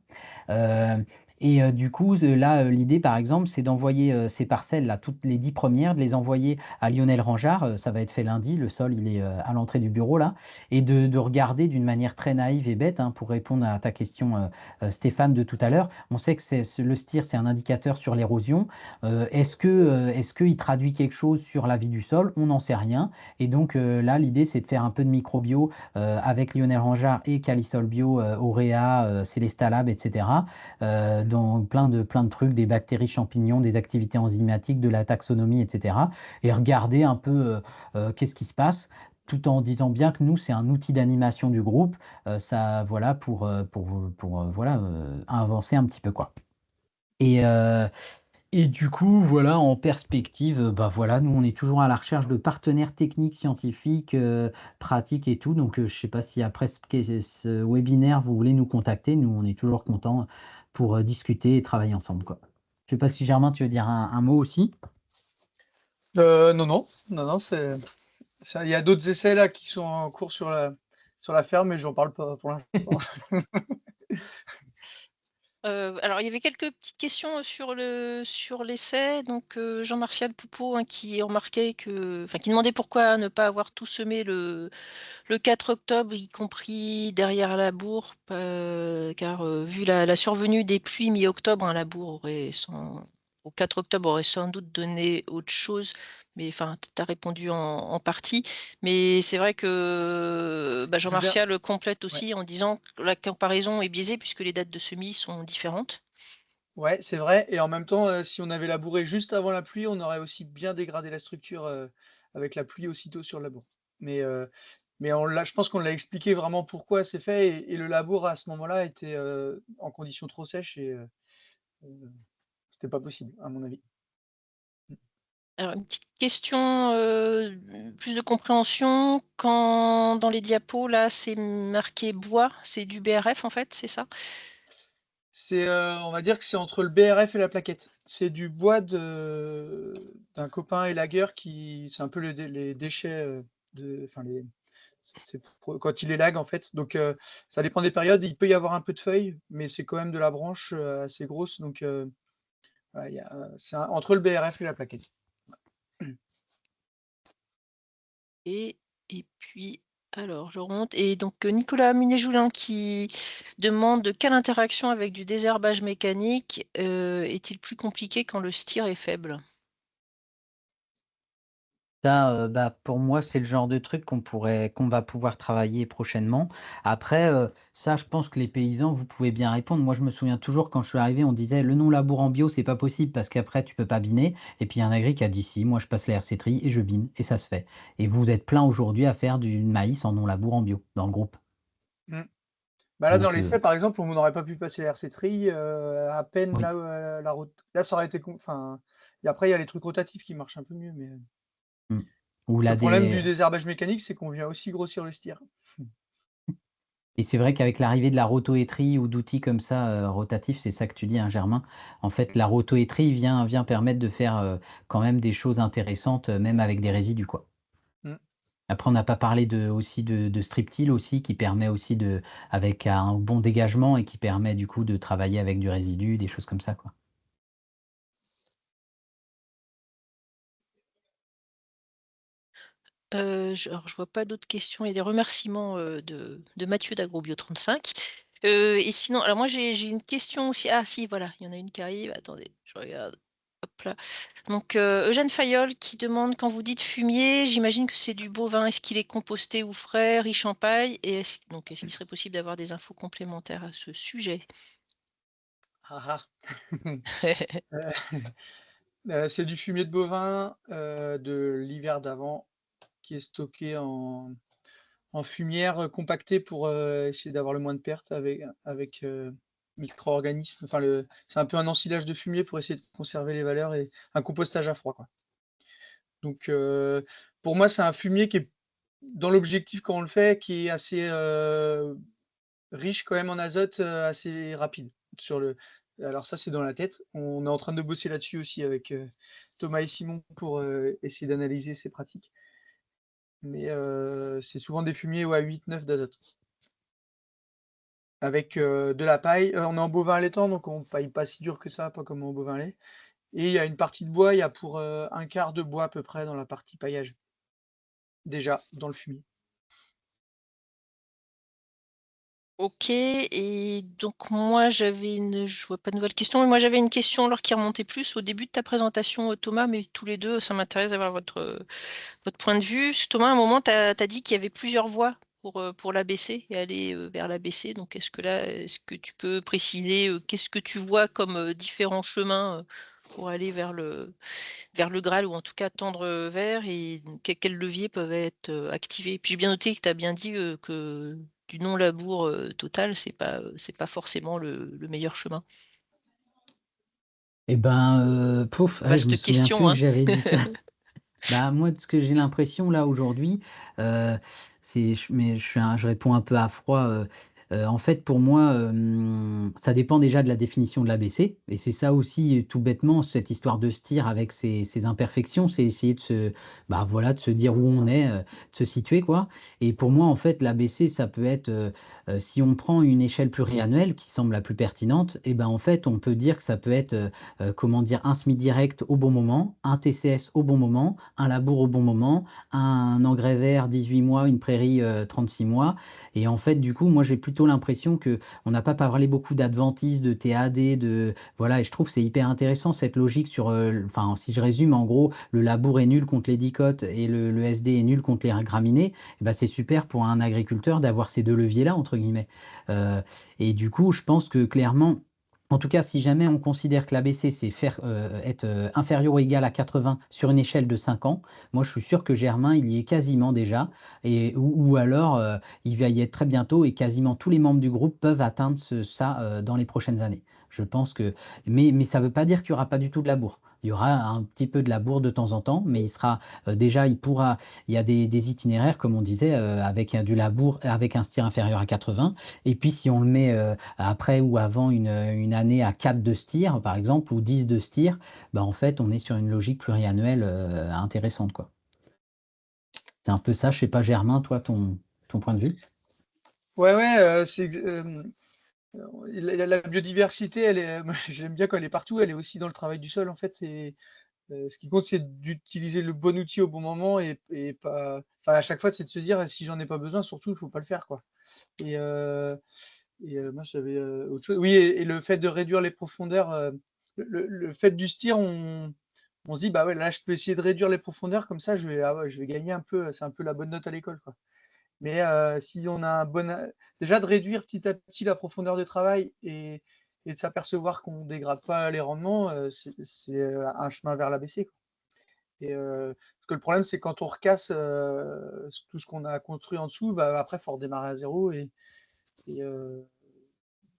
Euh, et du coup, là, l'idée, par exemple, c'est d'envoyer ces parcelles-là, toutes les 10 premières, de les envoyer à Lionel Rangeard. Ça va être fait lundi. Le sol, il est à l'entrée du bureau, là. Et de regarder d'une manière très naïve et bête, hein, pour répondre à ta question, Stéphane, de tout à l'heure. On sait que le STIR, c'est un indicateur sur l'érosion. Est-ce qu'il traduit quelque chose sur la vie du sol? On n'en sait rien. Et donc, là, l'idée, c'est de faire un peu de microbio avec Lionel Rangeard et Calisol Bio, Auréa, Célesta Lab, etc. Dans plein de trucs, des bactéries, champignons, des activités enzymatiques, de la taxonomie, etc. Et regarder un peu qu'est-ce qui se passe, tout en disant bien que nous, c'est un outil d'animation du groupe, ça, voilà, voilà, avancer un petit peu, quoi. Et, euh, et du coup, voilà, en perspective, bah voilà, nous, on est toujours à la recherche de partenaires techniques, scientifiques, pratiques et tout. Donc, je ne sais pas si après ce webinaire, vous voulez nous contacter. Nous, on est toujours contents pour discuter et travailler ensemble, quoi. Je ne sais pas si Germain, tu veux dire un mot aussi? Non, il y a d'autres essais là qui sont en cours sur la ferme, mais j'en parle pas pour l'instant. Alors il y avait quelques petites questions sur l'essai. Donc, Jean-Martial Poupeau, hein, qui remarquait qui demandait pourquoi ne pas avoir tout semé le 4 octobre, y compris derrière Labour, car vu la survenue des pluies mi-octobre, hein, Labour au 4 octobre aurait sans doute donné autre chose, mais enfin, tu as répondu en partie. Mais c'est vrai que Je veux bien. Jean-Martial complète Ouais. aussi en disant que la comparaison est biaisée puisque les dates de semis sont différentes. Ouais, c'est vrai. Et en même temps, si on avait labouré juste avant la pluie, on aurait aussi bien dégradé la structure avec la pluie aussitôt sur le labour. Mais je pense qu'on l'a expliqué vraiment pourquoi c'est fait. Et le labour à ce moment-là était en conditions trop sèches et c'était pas possible, à mon avis. Alors, une petite question, plus de compréhension. Quand dans les diapos, là, c'est marqué bois, c'est du BRF en fait, c'est ça? On va dire que c'est entre le BRF et la plaquette. C'est du bois d'un copain élagueur c'est un peu les déchets enfin quand il élague en fait. Donc ça dépend des périodes. Il peut y avoir un peu de feuilles, mais c'est quand même de la branche assez grosse. Donc voilà, entre le BRF et la plaquette. Et puis, alors je remonte et donc Nicolas Minet-Joulin qui demande: quelle interaction avec du désherbage mécanique, est-il plus compliqué quand le stir est faible? Ça, bah, pour moi, c'est le genre de truc qu'on va pouvoir travailler prochainement. Après, ça, je pense que les paysans, vous pouvez bien répondre. Moi, je me souviens toujours quand je suis arrivé, on disait: «Le non-labour en bio, c'est pas possible parce qu'après tu peux pas biner» et puis il y a un agri qui a dit: «Si, moi je passe les RC tri et je bine» et ça se fait. Et vous êtes plein aujourd'hui à faire du maïs en non-labour en bio, dans le groupe. Mm. Bah là, dans Donc l'essai, par exemple, on n'aurait pas pu passer les RC tri à peine oui. là, la route. Là, ça aurait été. Enfin, et après, il y a les trucs rotatifs qui marchent un peu mieux, mais. Mmh. Ou Le la problème du dé désherbage mécanique, c'est qu'on vient aussi grossir le stir. Et c'est vrai qu'avec l'arrivée de la rotoétrie ou d'outils comme ça, rotatifs, c'est ça que tu dis, hein, Germain. En fait, la rotoétrie vient permettre de faire, quand même des choses intéressantes, même avec des résidus, quoi. Mmh. Après, on n'a pas parlé aussi de Striptil aussi, qui permet aussi avec un bon dégagement et qui permet du coup de travailler avec du résidu, des choses comme ça, quoi. Je vois pas d'autres questions. Il y a des remerciements, de Mathieu d'Agrobio35. Et sinon, alors moi j'ai une question aussi. Ah si, voilà, il y en a une qui arrive. Attendez, je regarde. Hop là. Donc, Eugène Fayolle qui demande: quand vous dites fumier, j'imagine que c'est du bovin. Est-ce qu'il est composté ou frais, riche en paille? Et est-ce qu'il serait possible d'avoir des infos complémentaires à ce sujet? Ah ah. C'est du fumier de bovin, de l'hiver d'avant qui est stocké en fumière, compactée pour, essayer d'avoir le moins de pertes avec micro-organismes. Enfin c'est un peu un ensilage de fumier pour essayer de conserver les valeurs et un compostage à froid, quoi. Donc pour moi, c'est un fumier qui est dans l'objectif quand on le fait, qui est assez, riche quand même en azote, assez rapide alors ça, c'est dans la tête. On est en train de bosser là-dessus aussi avec, Thomas et Simon pour, essayer d'analyser ces pratiques. Mais, c'est souvent des fumiers, ouais, 8-9 d'azote. Avec, de la paille, on est en bovin allaitant, donc on paille pas si dur que ça, pas comme en bovin lait. Et il y a une partie de bois, il y a pour, 1/4 de bois à peu près dans la partie paillage, déjà dans le fumier. OK. Et donc moi je vois pas de nouvelles questions, mais moi j'avais une question alors qui remontait plus au début de ta présentation, Thomas, mais tous les 2 ça m'intéresse d'avoir votre point de vue. Thomas, à un moment, tu as dit qu'il y avait plusieurs voies pour l'ABC et aller, vers l'ABC. Donc est-ce que tu peux préciser, qu'est-ce que tu vois comme, différents chemins, pour aller vers le Graal ou en tout cas tendre, vers et quels leviers peuvent être, activés? Puis j'ai bien noté que tu as bien dit, que du non-labour, total, c'est pas forcément le meilleur chemin. Et ben, pouf, je me Vaste souviens plus question, que hein? j'avais dit ça. Bah, moi, de ce que j'ai l'impression là aujourd'hui, heu, mais je réponds un peu à froid, en fait pour moi, ça dépend déjà de la définition de l'ABC et c'est ça aussi, tout bêtement, cette histoire de STIR avec ses imperfections, c'est essayer bah, voilà, de se dire où on est, de se situer quoi et pour moi, en fait, l'ABC ça peut être, si on prend une échelle pluriannuelle qui semble la plus pertinente et ben, en fait, on peut dire que ça peut être, comment dire? Un semis direct au bon moment, un TCS au bon moment, un labour au bon moment, un engrais vert 18 mois, une prairie, 36 mois et en fait, du coup, moi, j'ai plutôt l'impression qu'on n'a pas parlé beaucoup d'adventices, de TAD, voilà et je trouve que c'est hyper intéressant cette logique sur, enfin, si je résume, en gros, le labour est nul contre les dicotes et le SD est nul contre les graminées et bah, c'est super pour un agriculteur d'avoir ces 2 «leviers-là» entre guillemets, heu et du coup, je pense que clairement en tout cas, si jamais on considère que l'ABC, c'est être, inférieur ou égal à 80 sur une échelle de 5 ans, moi je suis sûr que Germain, il y est quasiment déjà ou alors, il va y être très bientôt et quasiment tous les membres du groupe peuvent atteindre ça, dans les prochaines années. Je pense que mais ça ne veut pas dire qu'il y aura pas du tout de labour. Il y aura un petit peu de labour de temps en temps, mais il sera, déjà il y a des itinéraires comme on disait, avec, du labour avec un STIR inférieur à 80 et puis si on le met, après ou avant une année à 4 de STIR par exemple ou 10 de STIR, bah, en fait, on est sur une logique pluriannuelle, intéressante, quoi. C'est un peu ça, je sais pas Germain, toi, ton point de vue? Ouais, ouais, la biodiversité, elle est, moi j'aime bien quand elle est partout, elle est aussi dans le travail du sol en fait et ce qui compte, c'est d'utiliser le bon outil au bon moment et pas enfin, à chaque fois, c'est de se dire: «Si j'en ai pas besoin, surtout, il faut pas le faire, quoi» et moi, j'avais, autre chose oui et le fait de réduire les profondeurs, le fait du STIR, on se dit: «Bah, ouais, là, je peux essayer de réduire les profondeurs comme ça, je vais gagner un peu, c'est un peu la bonne note à l'école, quoi». Mais si on a un bon a déjà de réduire petit à petit la profondeur de travail et de s'apercevoir qu'on dégrade pas les rendements, c'est, un chemin vers l'ABC, quoi et parce que le problème, c'est quand on recasse, tout ce qu'on a construit en dessous, bah, après, il faut redémarrer à zéro et heu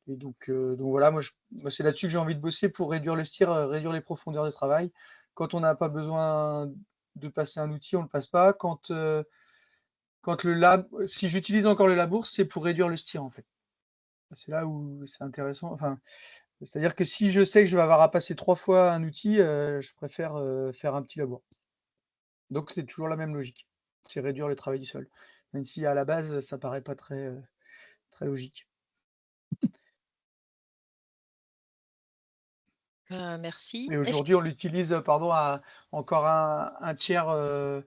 donc voilà, moi, c'est là-dessus que j'ai envie de bosser pour réduire le STIR, réduire les profondeurs de travail. Quand on n'a pas besoin de passer un outil, on le passe pas. Quand le lab si j'utilise encore le labour, c'est pour réduire le STIR, en fait. C'est là où c'est intéressant, enfin, c'est-à-dire que si je sais que je vais avoir à passer 3 fois un outil, je préfère, faire un petit labour. Donc c'est toujours la même logique, c'est réduire le travail du sol. Même si à la base, ça paraît pas très, très logique. Merci. Et Est-ce aujourd'hui, qu on l'utilise, pardon, à encore un tiers ou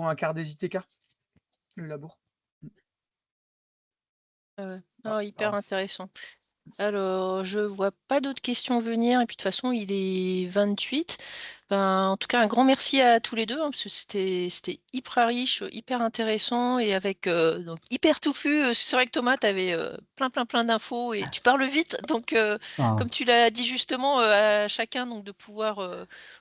un quart des ITK, le labour. Ah, hyper pardon. intéressant. Alors, je vois pas d'autres questions venir et puis de toute façon, il est 28. Ben, en tout cas, un grand merci à tous les deux, hein, parce que c'était hyper riche, hyper intéressant et avec donc hyper touffu. C'est vrai que Thomas, tu avais plein d'infos et tu parles vite. Donc, Ah, comme tu l'as dit justement, à chacun donc, de pouvoir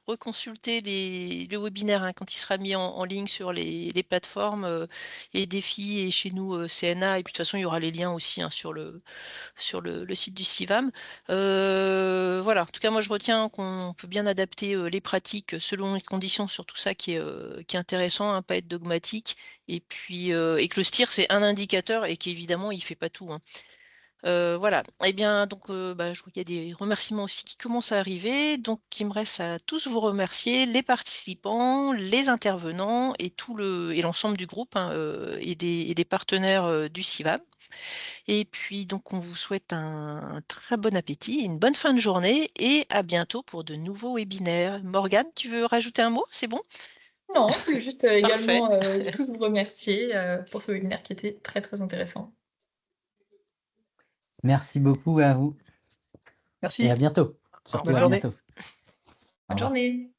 reconsulter le webinaire hein, quand il sera mis en ligne sur les plateformes et défis et chez nous CNA. Et puis de toute façon, il y aura les liens aussi hein, sur le site du CIVAM. Voilà, en tout cas, moi je retiens qu'on peut bien adapter les pratiques selon les conditions sur tout ça qui est intéressant, hein, pas être dogmatique. Et puis et que le STIR, c'est un indicateur et qu'évidemment, il ne fait pas tout. Hein. Voilà. Eh bien, donc, je vois qu'il y a des remerciements aussi qui commencent à arriver. Donc, il me reste à tous vous remercier, les participants, les intervenants et et l'ensemble du groupe hein, et des partenaires du CIVAM. Et puis, donc, on vous souhaite un très bon appétit, une bonne fin de journée et à bientôt pour de nouveaux webinaires. Morgane, tu veux rajouter un mot? C'est bon? Non, je voulais juste, Parfait. également, tous vous remercier, pour ce webinaire qui était très, très intéressant. merci beaucoup à vous et à Merci, bientôt, Au surtout bonne à revoir. journée. bientôt. Au Bonne revoir. journée.